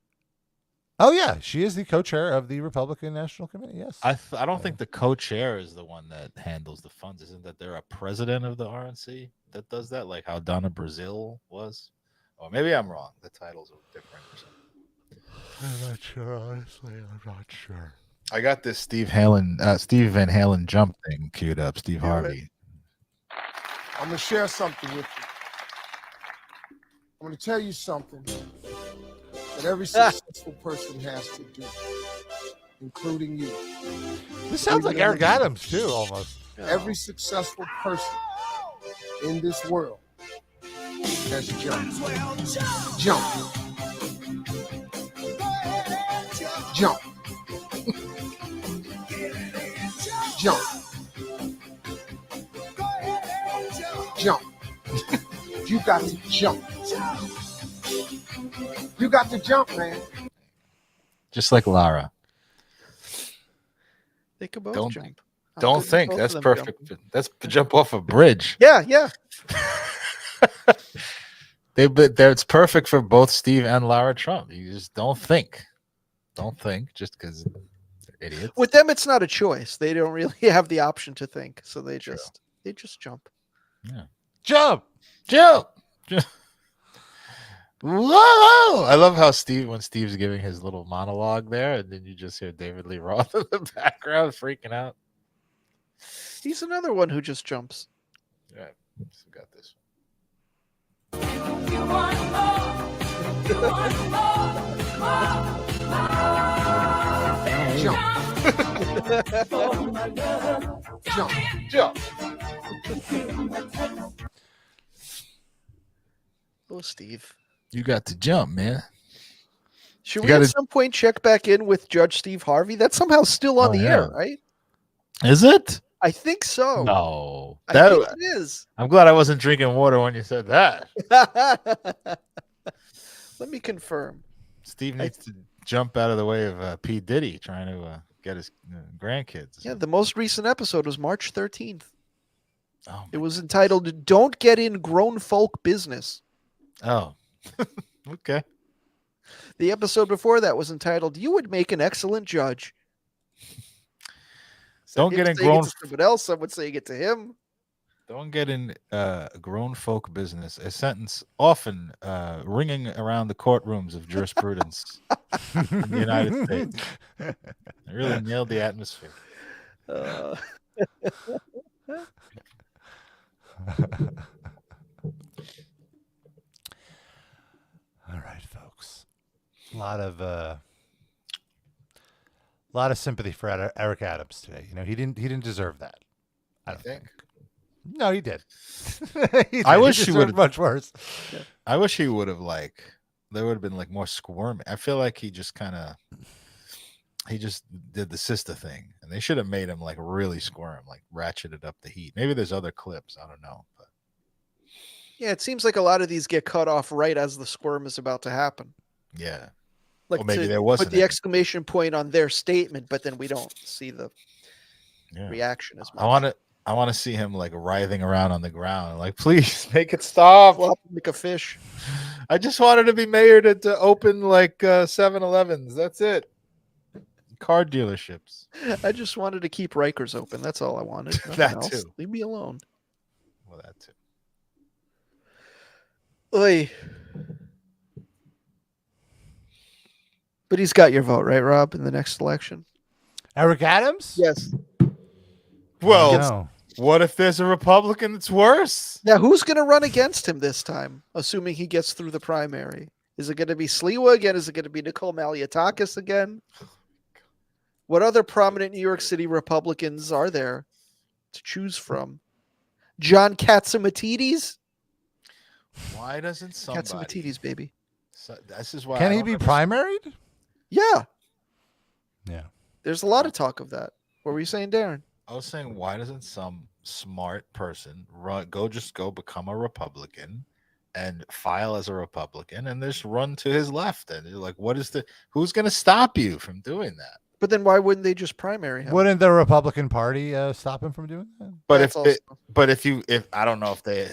[SPEAKER 2] Oh, yeah, she is the co-chair of the Republican National Committee. Yes,
[SPEAKER 3] I don't think the co-chair is the one that handles the funds. Isn't that there a president of the RNC that does that, like how Donna Brazil was? Or maybe I'm wrong. The titles are different or something.
[SPEAKER 2] I'm not sure. Honestly, I'm not sure.
[SPEAKER 3] I got this Steve Van Halen jump thing queued up. Steve Harvey.
[SPEAKER 11] I'm going to share something with you. I'm going to tell you something that every successful person has to do, including you.
[SPEAKER 2] This sounds like Eric Adams too, almost.
[SPEAKER 11] Every successful person in this world has jumped. Jump. Jump. Jump. Jump. You got to jump. You got to jump, man.
[SPEAKER 3] Just like Lara.
[SPEAKER 4] They could both
[SPEAKER 3] Don't
[SPEAKER 4] jump.
[SPEAKER 3] Don't think. That's perfect. That's jump off a bridge.
[SPEAKER 4] Yeah.
[SPEAKER 3] It's perfect for both Steve and Lara Trump. You just don't think. Don't think just because they're idiots.
[SPEAKER 4] With them, it's not a choice. They don't really have the option to think, so they just jump.
[SPEAKER 3] Yeah.
[SPEAKER 2] Jump.
[SPEAKER 3] Whoa! I love how when Steve's giving his little monologue there, and then you just hear David Lee Roth in the background freaking out.
[SPEAKER 4] He's another one who just jumps.
[SPEAKER 3] Yeah, so got this.
[SPEAKER 11] Jump.
[SPEAKER 4] Oh, Steve.
[SPEAKER 3] You got to jump, man.
[SPEAKER 4] Should we at some point check back in with Judge Steve Harvey? That's somehow still on the air, right?
[SPEAKER 3] Is it?
[SPEAKER 4] I think so.
[SPEAKER 3] No.
[SPEAKER 4] I think it is.
[SPEAKER 3] I'm glad I wasn't drinking water when you said that.
[SPEAKER 4] Let me confirm.
[SPEAKER 3] Steve needs to jump out of the way of P. Diddy trying to get his grandkids.
[SPEAKER 4] Yeah, the most recent episode was March 13th.
[SPEAKER 3] Oh,
[SPEAKER 4] it was entitled "Don't Get in Grown Folk Business."
[SPEAKER 3] Oh, okay.
[SPEAKER 4] The episode before that was entitled "You Would Make an Excellent Judge."
[SPEAKER 3] Don't get in grown.
[SPEAKER 4] Someone else, someone saying it to him.
[SPEAKER 3] Don't get in grown folk business. A sentence often ringing around the courtrooms of jurisprudence in the United States. I really nailed the atmosphere.
[SPEAKER 2] All right, folks. A lot of sympathy for Eric Adams today. You know, he didn't deserve that. I don't think. No, he did.
[SPEAKER 3] I wish he would have
[SPEAKER 2] much worse.
[SPEAKER 3] I wish he would have there would have been more squirming. I feel like he just did the sister thing, and they should have made him really squirm, ratcheted up the heat. Maybe there's other clips. I don't know. But
[SPEAKER 4] yeah, it seems like a lot of these get cut off right as the squirm is about to happen.
[SPEAKER 3] Yeah.
[SPEAKER 4] Like
[SPEAKER 3] maybe there wasn't
[SPEAKER 4] put the exclamation point on their statement, but then we don't see the reaction as much.
[SPEAKER 3] I want to see him writhing around on the ground, please make it stop.
[SPEAKER 4] Like a fish.
[SPEAKER 3] I just wanted to be mayor to open 7-Elevens. That's it. Car dealerships.
[SPEAKER 4] I just wanted to keep Rikers open. That's all I wanted.
[SPEAKER 3] That
[SPEAKER 4] else.
[SPEAKER 3] too.
[SPEAKER 4] Leave me alone.
[SPEAKER 3] Well, that too.
[SPEAKER 4] Oy. But he's got your vote, right, Rob, in the next election?
[SPEAKER 2] Eric Adams?
[SPEAKER 4] Yes.
[SPEAKER 3] Well,
[SPEAKER 2] No.
[SPEAKER 3] what if there's a Republican that's worse?
[SPEAKER 4] Now, who's going to run against him this time, assuming he gets through the primary? Is it going to be Sliwa again? Is it going to be Nicole Malliotakis again? What other prominent New York City Republicans are there to choose from? John Katsimatidis?
[SPEAKER 3] Why doesn't somebody?
[SPEAKER 4] Katsimatidis, baby.
[SPEAKER 3] So, this is why.
[SPEAKER 2] Can he be primaried?
[SPEAKER 4] Yeah.
[SPEAKER 2] Yeah.
[SPEAKER 4] There's a lot of talk of that. What were you saying, Darren?
[SPEAKER 3] I was saying, why doesn't some smart person go become a Republican and file as a Republican and just run to his left? And you're like, who's going to stop you from doing that?
[SPEAKER 4] But then why wouldn't they just primary him?
[SPEAKER 2] Wouldn't the Republican Party stop him from doing that?
[SPEAKER 3] But if I don't know if they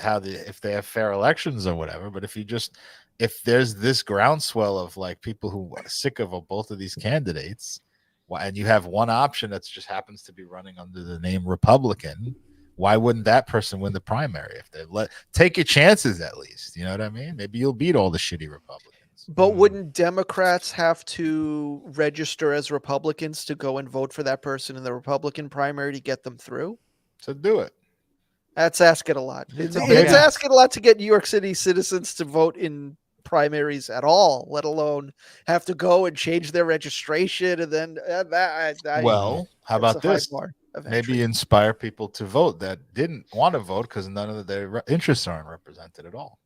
[SPEAKER 3] have fair elections or whatever, but if there's this groundswell of like people who are sick of both of these candidates, and you have one option that just happens to be running under the name Republican, why wouldn't that person win the primary? If they take your chances, at least, you know what I mean? Maybe you'll beat all the shitty Republicans.
[SPEAKER 4] But wouldn't Democrats have to register as Republicans to go and vote for that person in the Republican primary to get them through?
[SPEAKER 3] So do it.
[SPEAKER 4] That's asking a lot. It's asking a lot to get New York City citizens to vote in primaries at all, let alone have to go and change their registration. And then
[SPEAKER 3] how about this? Maybe inspire people to vote that didn't want to vote because none of their interests aren't represented at all.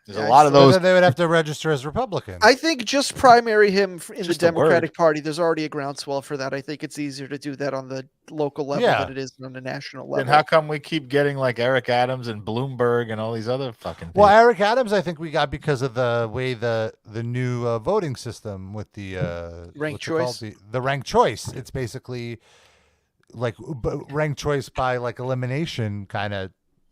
[SPEAKER 3] There's a lot of those.
[SPEAKER 2] They would have to register as Republicans.
[SPEAKER 4] I think just primary him in the Democratic Party. There's already a groundswell for that. I think it's easier to do that on the local level than it is on the national level.
[SPEAKER 3] Then how come we keep getting like Eric Adams and Bloomberg and all these other fucking people?
[SPEAKER 2] Well, Eric Adams, I think we got because of the way the new voting system with the
[SPEAKER 4] ranked choice.
[SPEAKER 2] The ranked choice. It's basically like ranked choice by like elimination.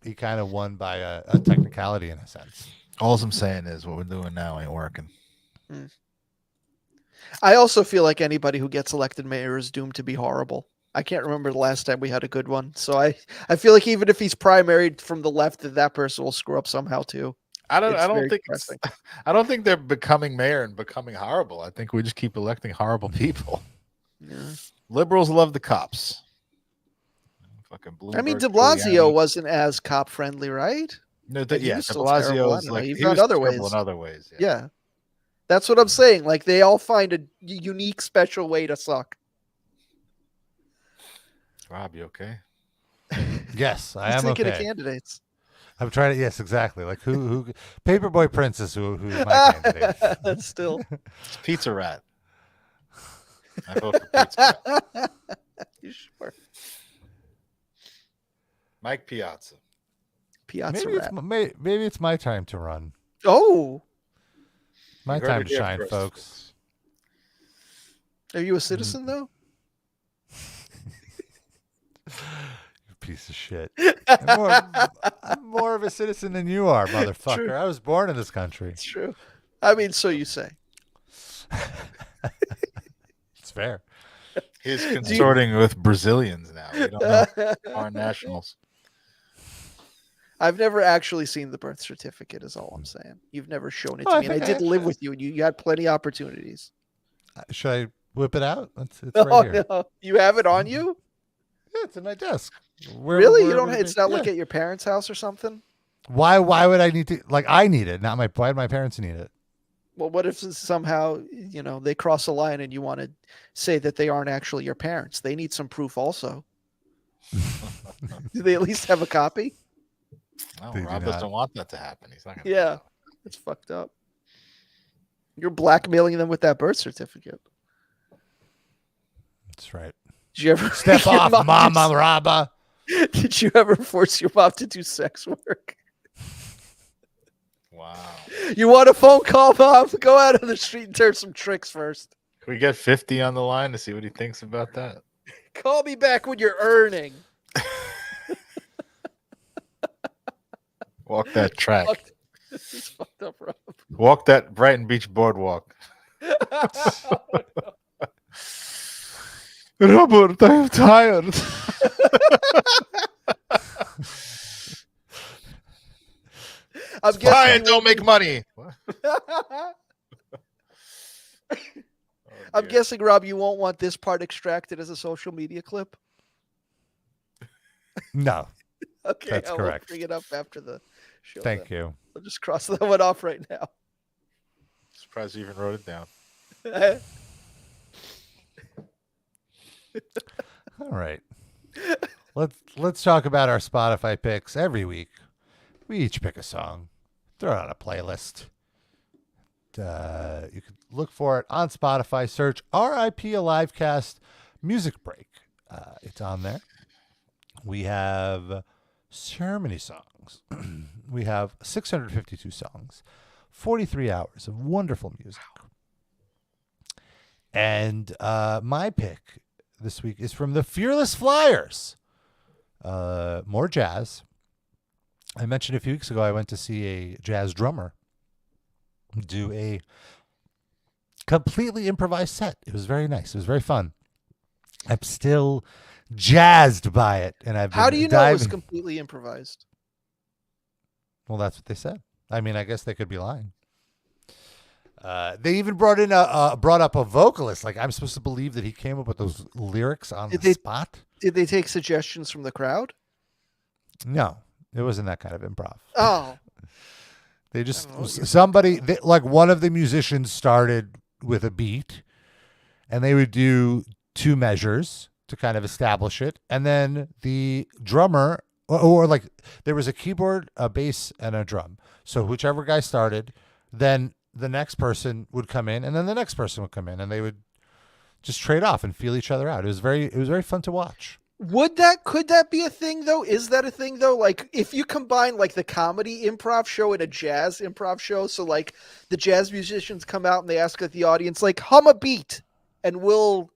[SPEAKER 2] He kind of won by a technicality in a sense.
[SPEAKER 3] All I'm saying is what we're doing now ain't working.
[SPEAKER 4] I also feel like anybody who gets elected mayor is doomed to be horrible. I can't remember the last time we had a good one. So I feel like even if he's primaried from the left, that person will screw up somehow too.
[SPEAKER 3] I don't think they're becoming mayor and becoming horrible. I think we just keep electing horrible people.
[SPEAKER 4] Yeah.
[SPEAKER 3] Liberals love the cops. Fucking
[SPEAKER 4] I mean,
[SPEAKER 3] Bloomberg,
[SPEAKER 4] de Blasio
[SPEAKER 3] Giuliani.
[SPEAKER 4] wasn't as cop friendly, right?
[SPEAKER 3] No,
[SPEAKER 4] de
[SPEAKER 3] Blasio is like
[SPEAKER 4] he
[SPEAKER 3] he
[SPEAKER 4] found
[SPEAKER 3] was
[SPEAKER 4] other
[SPEAKER 3] terrible
[SPEAKER 4] ways.
[SPEAKER 3] in other ways.
[SPEAKER 4] Yeah, that's what I'm saying. Like they all find a unique, special way to suck.
[SPEAKER 3] Rob, you okay?
[SPEAKER 2] Yes, I am
[SPEAKER 4] thinking
[SPEAKER 2] okay.
[SPEAKER 4] of candidates.
[SPEAKER 2] I'm trying to. Yes, exactly. Like who? Paperboy Princess, who's my candidate?
[SPEAKER 4] Still,
[SPEAKER 3] it's Pizza Rat. I vote for Pizza Rat.
[SPEAKER 4] You sure?
[SPEAKER 3] Mike Piazza.
[SPEAKER 2] Maybe it's my time to run.
[SPEAKER 4] Oh,
[SPEAKER 2] my time to shine, folks.
[SPEAKER 4] Are you a citizen though?
[SPEAKER 2] You piece of shit. I'm more of a citizen than you are, motherfucker.
[SPEAKER 4] True.
[SPEAKER 2] I was born in this country.
[SPEAKER 4] It's true. I mean, so you say.
[SPEAKER 2] It's fair.
[SPEAKER 3] He's consorting with Brazilians now. We don't know foreign nationals.
[SPEAKER 4] I've never actually seen the birth certificate, is all I'm saying. You've never shown it to me. And I did live with you, and you had plenty of opportunities.
[SPEAKER 2] Should I whip it out? It's right here.
[SPEAKER 4] No. You have it on you?
[SPEAKER 2] Yeah, it's in my desk.
[SPEAKER 4] Really? You don't? It's not like at your parents' house or something?
[SPEAKER 2] Why would I need to? Like, I need it, not why do my parents need it?
[SPEAKER 4] Well, what if somehow, they cross a line and you want to say that they aren't actually your parents? They need some proof also. Do they at least have a copy?
[SPEAKER 3] No, Rob doesn't want that to happen. He's not going to.
[SPEAKER 4] Yeah, it's fucked up. You're blackmailing them with that birth certificate.
[SPEAKER 2] That's right.
[SPEAKER 4] Did you ever
[SPEAKER 2] step off, Mama Rabba?
[SPEAKER 4] Did you ever force your mom to do sex work?
[SPEAKER 3] Wow.
[SPEAKER 4] You want a phone call, Mom? Go out on the street and turn some tricks first.
[SPEAKER 3] Can we get 50 on the line to see what he thinks about that?
[SPEAKER 4] Call me back when you're earning.
[SPEAKER 3] Walk that track.
[SPEAKER 4] It's fucked up, Rob.
[SPEAKER 3] Walk that Brighton Beach boardwalk. Robert, I'm tired.
[SPEAKER 4] I'm
[SPEAKER 3] Fine, don't make money.
[SPEAKER 4] I'm guessing, Rob, you won't want this part extracted as a social media clip.
[SPEAKER 2] No.
[SPEAKER 4] Okay,
[SPEAKER 2] That's
[SPEAKER 4] I will
[SPEAKER 2] correct.
[SPEAKER 4] bring it up after the show.
[SPEAKER 2] Thank
[SPEAKER 4] then.
[SPEAKER 2] you.
[SPEAKER 4] I'll just cross that one off right now.
[SPEAKER 3] Surprised you even wrote it down.
[SPEAKER 2] All right. Let's talk about our Spotify picks. Every week, we each pick a song, throw it on a playlist. You can look for it on Spotify. Search RIP a Livecast Music Break. It's on there. We have so many songs. We have 652 songs, 43 hours of wonderful music. And my pick this week is from the Fearless Flyers. More jazz. I mentioned a few weeks ago I went to see a jazz drummer do a completely improvised set. It was very nice. It was very fun. I'm still jazzed by it, and I've been
[SPEAKER 4] How do you know it was
[SPEAKER 2] diving-
[SPEAKER 4] completely improvised?
[SPEAKER 2] Well, that's what they said. I mean, I guess they could be lying. They even brought up a vocalist. Like, I'm supposed to believe that he came up with those lyrics on the spot.
[SPEAKER 4] Did they take suggestions from the crowd?
[SPEAKER 2] No, it wasn't that kind of improv.
[SPEAKER 4] Oh,
[SPEAKER 2] They just like one of the musicians started with a beat, and they would do two measures to kind of establish it, and then the drummer or like there was a keyboard, a bass, and a drum. So whichever guy started, then the next person would come in, and then the next person would come in, and they would just trade off and feel each other out. It was very fun to watch.
[SPEAKER 4] Could that be a thing though? Is that a thing though? Like if you combine like the comedy improv show and a jazz improv show, so like the jazz musicians come out and they ask the audience like hum a beat, and we'll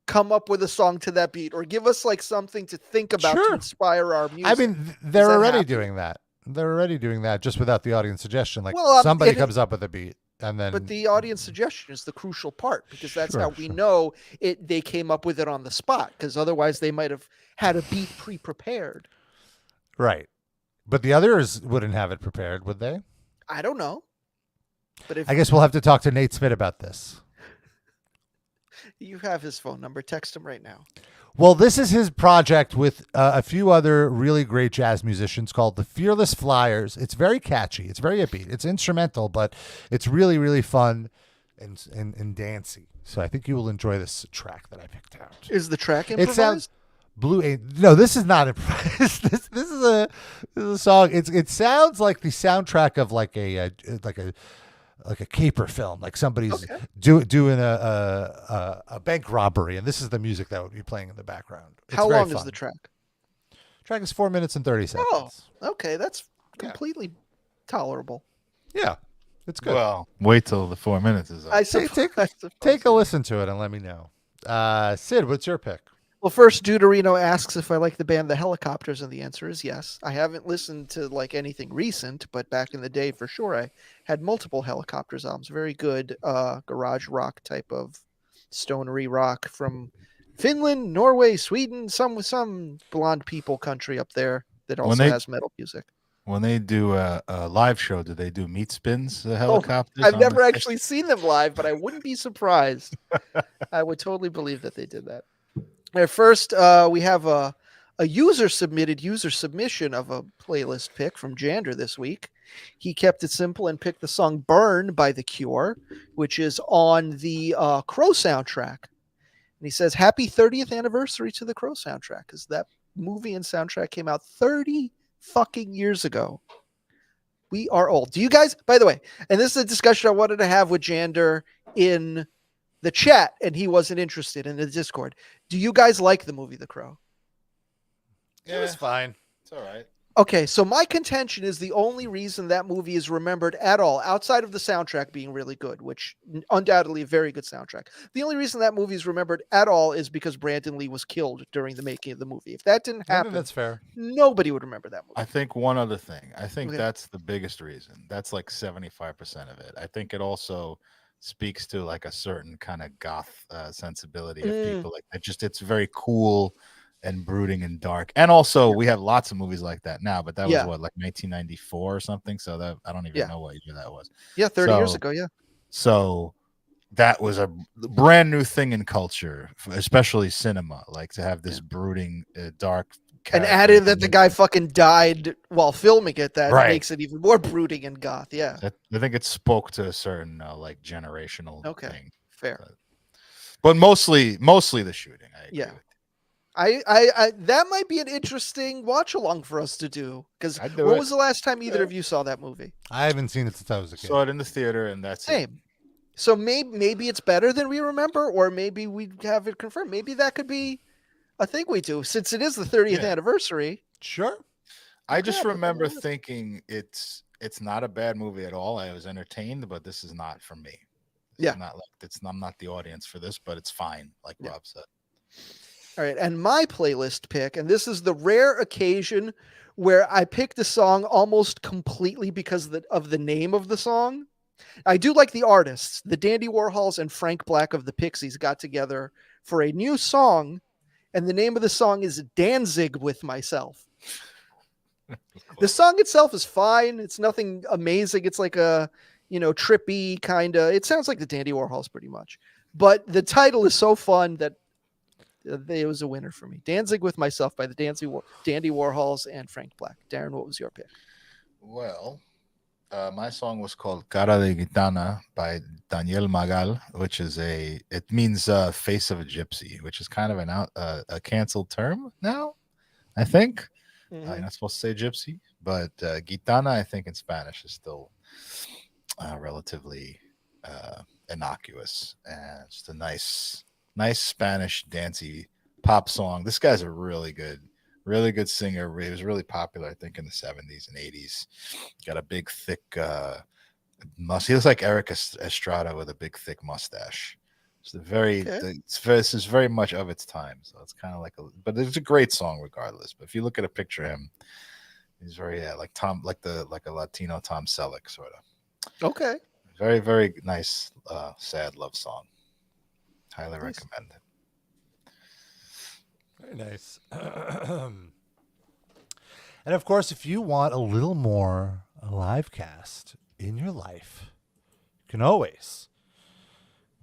[SPEAKER 4] come up with a song to that beat, or give us like something to think about to inspire our music.
[SPEAKER 2] I mean, they're already doing that. They're already doing that just without the audience suggestion. Like somebody comes up with a beat. And then,
[SPEAKER 4] but the audience suggestion is the crucial part, because that's
[SPEAKER 2] Sure,
[SPEAKER 4] how we know it. They came up with it on the spot, because otherwise they might have had a beat pre-prepared.
[SPEAKER 2] Right, but the others wouldn't have it prepared, would they?
[SPEAKER 4] I don't know. But if
[SPEAKER 2] I guess we'll have to talk to Nate Smith about this.
[SPEAKER 4] You have his phone number, text him right now.
[SPEAKER 2] Well, this is his project with a few other really great jazz musicians called the Fearless Flyers. It's very catchy. It's very upbeat. It's instrumental, but it's really, really fun and dancey. So I think you will enjoy this track that I picked out.
[SPEAKER 4] Is the track
[SPEAKER 2] It
[SPEAKER 4] improvised?
[SPEAKER 2] sounds No, this is not improvised. This is a song. It sounds like the soundtrack of like a caper film, like somebody's doing a bank robbery, and this is the music that would be playing in the background. It's
[SPEAKER 4] How
[SPEAKER 2] very
[SPEAKER 4] long
[SPEAKER 2] fun.
[SPEAKER 4] is the track?
[SPEAKER 2] Track is 4 minutes and 30 seconds.
[SPEAKER 4] Oh, okay, that's completely tolerable.
[SPEAKER 2] Yeah, it's good.
[SPEAKER 3] Well, wait till the 4 minutes is up.
[SPEAKER 2] Take a listen to it and let me know. Sid, what's your pick?
[SPEAKER 4] Well, first, Deuterino asks if I like the band The Helicopters, and the answer is yes. I haven't listened to like anything recent, but back in the day, for sure, I had multiple Helicopters albums. Very good garage rock type of stonery rock from Finland, Norway, Sweden, some blonde people country up there that also has metal music.
[SPEAKER 3] When they do a live show, do they do meat spins? The helicopters?
[SPEAKER 4] I've never actually seen them live, but I wouldn't be surprised. I would totally believe that they did that. First, we have a user submission of a playlist pick from Jander this week. He kept it simple and picked the song Burn by The Cure, which is on the Crow soundtrack. And he says, happy 30th anniversary to the Crow soundtrack, because that movie and soundtrack came out 30 fucking years ago. We are old. Do you guys, by the way, and this is a discussion I wanted to have with Jander in the chat, and he wasn't interested in the Discord. Do you guys like the movie The Crow?
[SPEAKER 2] It was fine.
[SPEAKER 3] It's all right.
[SPEAKER 4] Okay, so my contention is the only reason that movie is remembered at all, outside of the soundtrack being really good, which undoubtedly a very good soundtrack. The only reason that movie is remembered at all is because Brandon Lee was killed during the making of the movie. If that didn't happen,
[SPEAKER 2] that's fair.
[SPEAKER 4] Nobody would remember that movie.
[SPEAKER 3] I think one other thing. I think
[SPEAKER 4] Okay.
[SPEAKER 3] that's the biggest reason. That's like 75% of it. I think it also speaks to like a certain kind of goth sensibility of people. Like it's very cool and brooding and dark. And also we have lots of movies like that now, but that was what, like 1994 or something. So that I don't even know what year that was.
[SPEAKER 4] Yeah, 30 years ago. Yeah.
[SPEAKER 3] So that was a brand new thing in culture, especially cinema. Like to have this brooding, dark.
[SPEAKER 4] And added that the guy fucking died while filming it, that
[SPEAKER 3] Right.
[SPEAKER 4] makes it even more brooding and goth. Yeah.
[SPEAKER 3] I think it spoke to a certain like generational thing.
[SPEAKER 4] Fair.
[SPEAKER 3] But mostly the shooting. I agree
[SPEAKER 4] Yeah.
[SPEAKER 3] with
[SPEAKER 4] I that might be an interesting watch along for us to do, because
[SPEAKER 3] I'd do
[SPEAKER 4] when
[SPEAKER 3] it.
[SPEAKER 4] was the last time either of you saw that movie?
[SPEAKER 2] I haven't seen it since I was a kid.
[SPEAKER 3] Saw it in the theater, and that's it.
[SPEAKER 4] Same. So maybe it's better than we remember, or maybe we have it confirmed. Maybe that could be a thing we do, since it is the 30th anniversary.
[SPEAKER 2] Sure.
[SPEAKER 3] I just remember thinking it's not a bad movie at all. I was entertained, but this is not for me. It's not like I'm not the audience for this, but it's fine, like Rob said.
[SPEAKER 4] All right, and my playlist pick, and this is the rare occasion where I picked a song almost completely because of the name of the song. I do like the artists. The Dandy Warhols and Frank Black of the Pixies got together for a new song, and the name of the song is Danzig with Myself. The song itself is fine. It's nothing amazing. It's like a, trippy kind of, it sounds like the Dandy Warhols pretty much. But the title is so fun that it was a winner for me. Danzig with Myself by the Dandy Warhols and Frank Black. Darren, what was your pick?
[SPEAKER 3] Well, my song was called Cara de Gitana by Daniel Magal, which is it means face of a gypsy, which is kind of a canceled term now, I think. You're not supposed to say gypsy, but Gitana, I think in Spanish, is still relatively innocuous. And it's just a nice Spanish dancey pop song. This guy's a really good singer. He was really popular, I think, in the 70s and 80s. Got a big, thick mustache. He looks like Eric Estrada with a big, thick mustache. This is very much of its time. So it's kind of but it's a great song regardless. But if you look at a picture of him, he's very like a Latino Tom Selleck sort of.
[SPEAKER 4] Okay.
[SPEAKER 3] Very, very nice, sad love song. Highly recommend it.
[SPEAKER 2] Very nice. And of course, if you want a little more Livecast in your life, you can always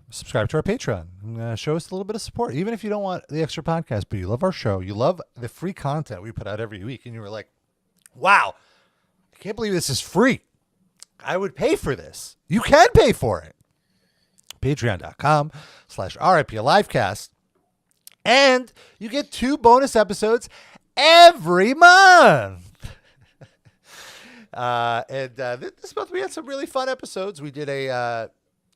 [SPEAKER 2] subscribe to our Patreon. Show us a little bit of support. Even if you don't want the extra podcast, but you love our show, you love the free content we put out every week, and you were like, wow, I can't believe this is free. I would pay for this. You can pay for it. Patreon.com/RIPLivecast. And you get 2 bonus episodes every month. This month we had some really fun episodes. We did a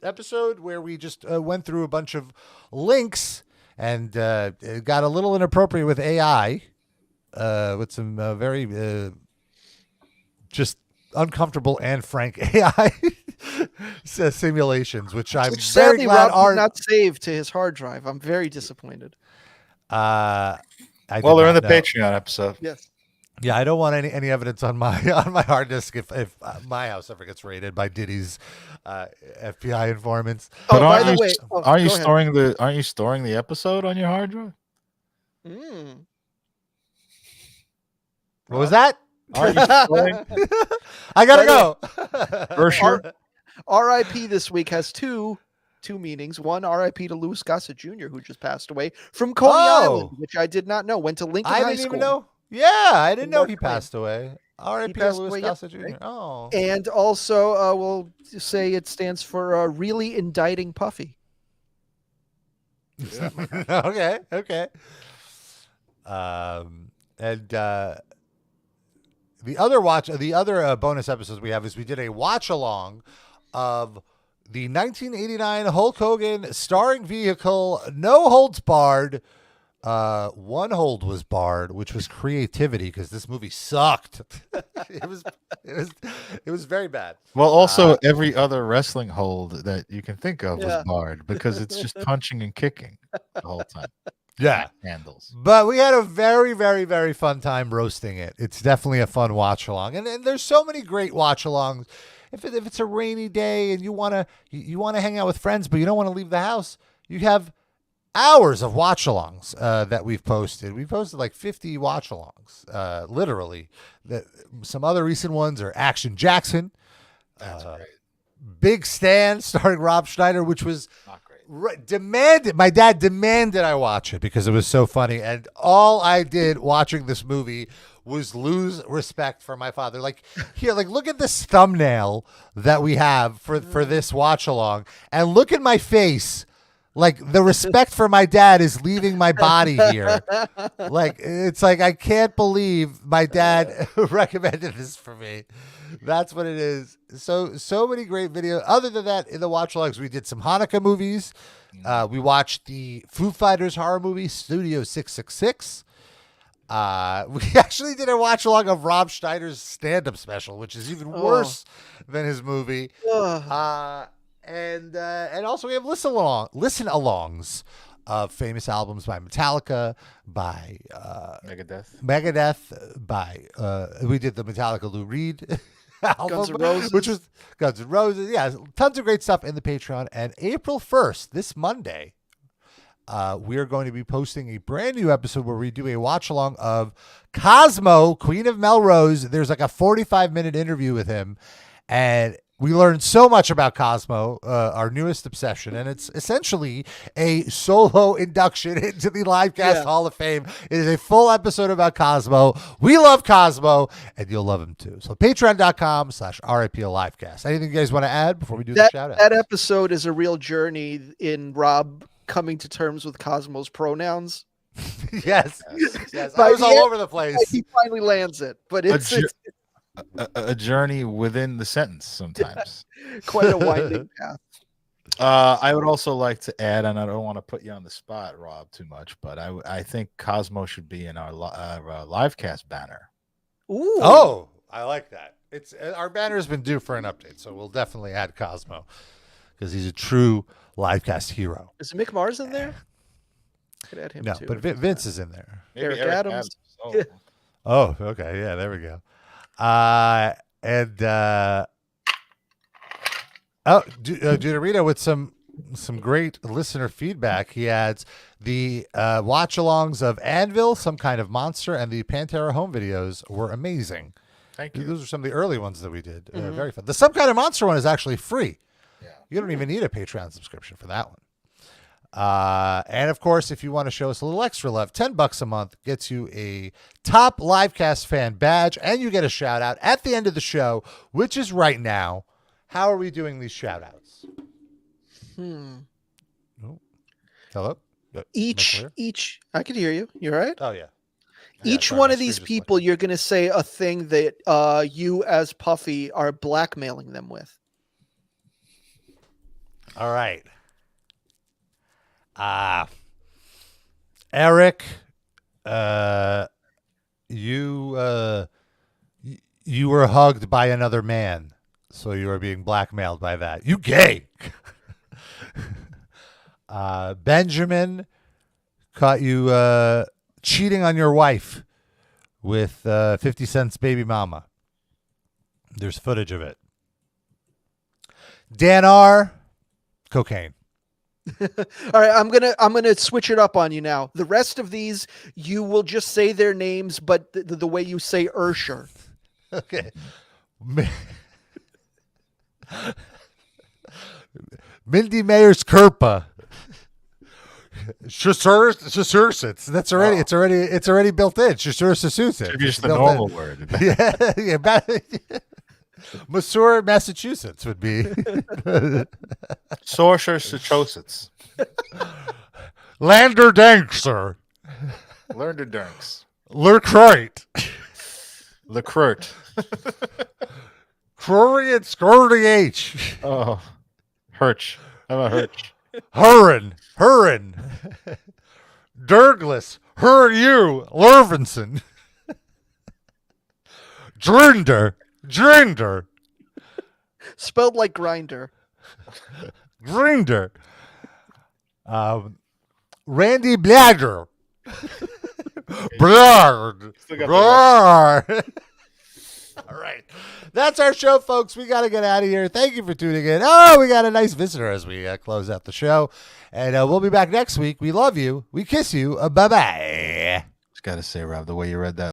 [SPEAKER 2] episode where we just went through a bunch of links and it got a little inappropriate with AI, with some very just uncomfortable and frank AI simulations, which I'm very
[SPEAKER 4] sadly
[SPEAKER 2] glad
[SPEAKER 4] Rob
[SPEAKER 2] are
[SPEAKER 4] did not saved to his hard drive. I'm very disappointed.
[SPEAKER 3] They're in the Patreon episode.
[SPEAKER 4] Yes.
[SPEAKER 2] Yeah, I don't want any evidence on my hard disk if my house ever gets raided by Diddy's FBI informants.
[SPEAKER 3] But
[SPEAKER 4] by the way,
[SPEAKER 3] aren't you storing the episode on your hard drive?
[SPEAKER 2] What was that?
[SPEAKER 3] Aren't you storing?
[SPEAKER 2] I gotta go.
[SPEAKER 3] Ursher.
[SPEAKER 4] R.I.P. this week has two meanings. One, R.I.P. to Louis Gossett Jr., who just passed away from Coney Island, which I did not know. Went to Lincoln High School.
[SPEAKER 2] I didn't even know. Yeah, I didn't know he passed away. R.I.P. to
[SPEAKER 4] passed
[SPEAKER 2] Louis
[SPEAKER 4] away
[SPEAKER 2] Gossett Jr.
[SPEAKER 4] yesterday.
[SPEAKER 2] Oh.
[SPEAKER 4] And also, we'll say it stands for really indicting Puffy.
[SPEAKER 2] Okay. The other bonus episodes we have is we did a watch along of the 1989 Hulk Hogan starring vehicle No Holds Barred. One hold was barred, which was creativity, because this movie sucked. it was very bad.
[SPEAKER 3] Well, also every other wrestling hold that you can think of was barred because it's just punching and kicking the whole time.
[SPEAKER 2] Yeah.
[SPEAKER 3] Handles.
[SPEAKER 2] But we had a very, very, very fun time roasting it. It's definitely a fun watch along. And there's so many great watch alongs. If it's a rainy day and you want to hang out with friends, but you don't want to leave the house, you have hours of watch alongs that we've posted. We posted like 50 watch alongs, literally. Some other recent ones are Action Jackson.
[SPEAKER 3] That's great.
[SPEAKER 2] Big Stand starring Rob Schneider, which was
[SPEAKER 3] Not great.
[SPEAKER 2] demanded. My dad demanded I watch it because it was so funny. And all I did watching this movie was lose respect for my father. Like, here, like, look at this thumbnail that we have for this watch along, and look at my face. Like, the respect for my dad is leaving my body here. Like, it's like, I can't believe my dad recommended this for me. That's what it is. So many great videos. Other than that, in the watch logs, we did some Hanukkah movies. We watched the Foo Fighters horror movie, Studio 666. We actually did a watch along of Rob Schneider's stand-up special, which is even worse than his movie. And also we have listen-alongs of famous albums by Metallica, by Megadeth, by we did the Metallica Lou Reed album,
[SPEAKER 4] Guns N' Roses.
[SPEAKER 2] which was Guns N' Roses. Yeah, tons of great stuff in the Patreon. And April 1st, this Monday, we are going to be posting a brand new episode where we do a watch along of Cosmo, Queen of Melrose. There's like a 45-minute interview with him, and we learned so much about Cosmo, our newest obsession, and it's essentially a solo induction into the Livecast Hall of Fame. It is a full episode about Cosmo. We love Cosmo, and you'll love him too. So patreon.com/RIPL Livecast. Anything you guys want to add before we do the shout out?
[SPEAKER 4] That episode is a real journey in Rob coming to terms with Cosmo's pronouns.
[SPEAKER 2] Yes. I was all over the place.
[SPEAKER 4] He finally lands it, but it's
[SPEAKER 3] a journey within the sentence sometimes.
[SPEAKER 4] Quite a winding path.
[SPEAKER 3] I would also like to add, and I don't want to put you on the spot, Rob, too much, but I think Cosmo should be in our Livecast banner.
[SPEAKER 4] Ooh.
[SPEAKER 2] Oh, I like that. It's our banner has been due for an update, so we'll definitely add Cosmo because he's a true Livecast hero.
[SPEAKER 4] Is Mick Mars in there? Could add him
[SPEAKER 2] no,
[SPEAKER 4] too.
[SPEAKER 2] but Vince is in there.
[SPEAKER 4] Eric Adams.
[SPEAKER 2] Oh, okay. Yeah, there we go. Duderito with some great listener feedback. He adds the watch-alongs of Anvil, Some Kind of Monster, and the Pantera home videos were amazing.
[SPEAKER 3] Thank you.
[SPEAKER 2] Those are some of the early ones that we did. Very fun. The Some Kind of Monster one is actually free.
[SPEAKER 3] Yeah.
[SPEAKER 2] You don't even need a Patreon subscription for that one. And of course, if you want to show us a little extra love, $10 a month gets you a top Livecast fan badge, and you get a shout out at the end of the show, which is right now. How are we doing these shout outs? Oh. Hello?
[SPEAKER 4] Each, I can hear you. You all right?
[SPEAKER 2] Oh, yeah.
[SPEAKER 4] Each one of these people, you're going to say a thing that you as Puffy are blackmailing them with.
[SPEAKER 2] All right. Eric, you were hugged by another man, so you are being blackmailed by that. You gay. Benjamin caught you cheating on your wife with 50 Cent's baby mama. There's footage of it. Dan R, cocaine.
[SPEAKER 4] All right, I'm gonna switch it up on you now. The rest of these, you will just say their names, but the way you say Ursher.
[SPEAKER 2] Okay. Mindy Mayer's Kerpa. Shasursits. That's already it's already built in. Shasursits.
[SPEAKER 3] It's just the normal word.
[SPEAKER 2] Yeah. Masur, Massachusetts would be.
[SPEAKER 3] Massachusetts.
[SPEAKER 2] Lander Dankser.
[SPEAKER 3] Learn to Dunks.
[SPEAKER 2] Lercroit.
[SPEAKER 3] Lecroit.
[SPEAKER 2] Crury and Scurdy H.
[SPEAKER 3] Oh. Hirsch. How about Hirsch?
[SPEAKER 2] Hurrin. Dergless. Her you. Lervinson. Drinder.
[SPEAKER 4] Spelled like grinder.
[SPEAKER 2] Grinder. Randy Bladder. Blard. All right. That's our show, folks. We got to get out of here. Thank you for tuning in. Oh, we got a nice visitor as we close out the show. And we'll be back next week. We love you. We kiss you. Bye-bye.
[SPEAKER 3] Just got to say, Rob, the way you read that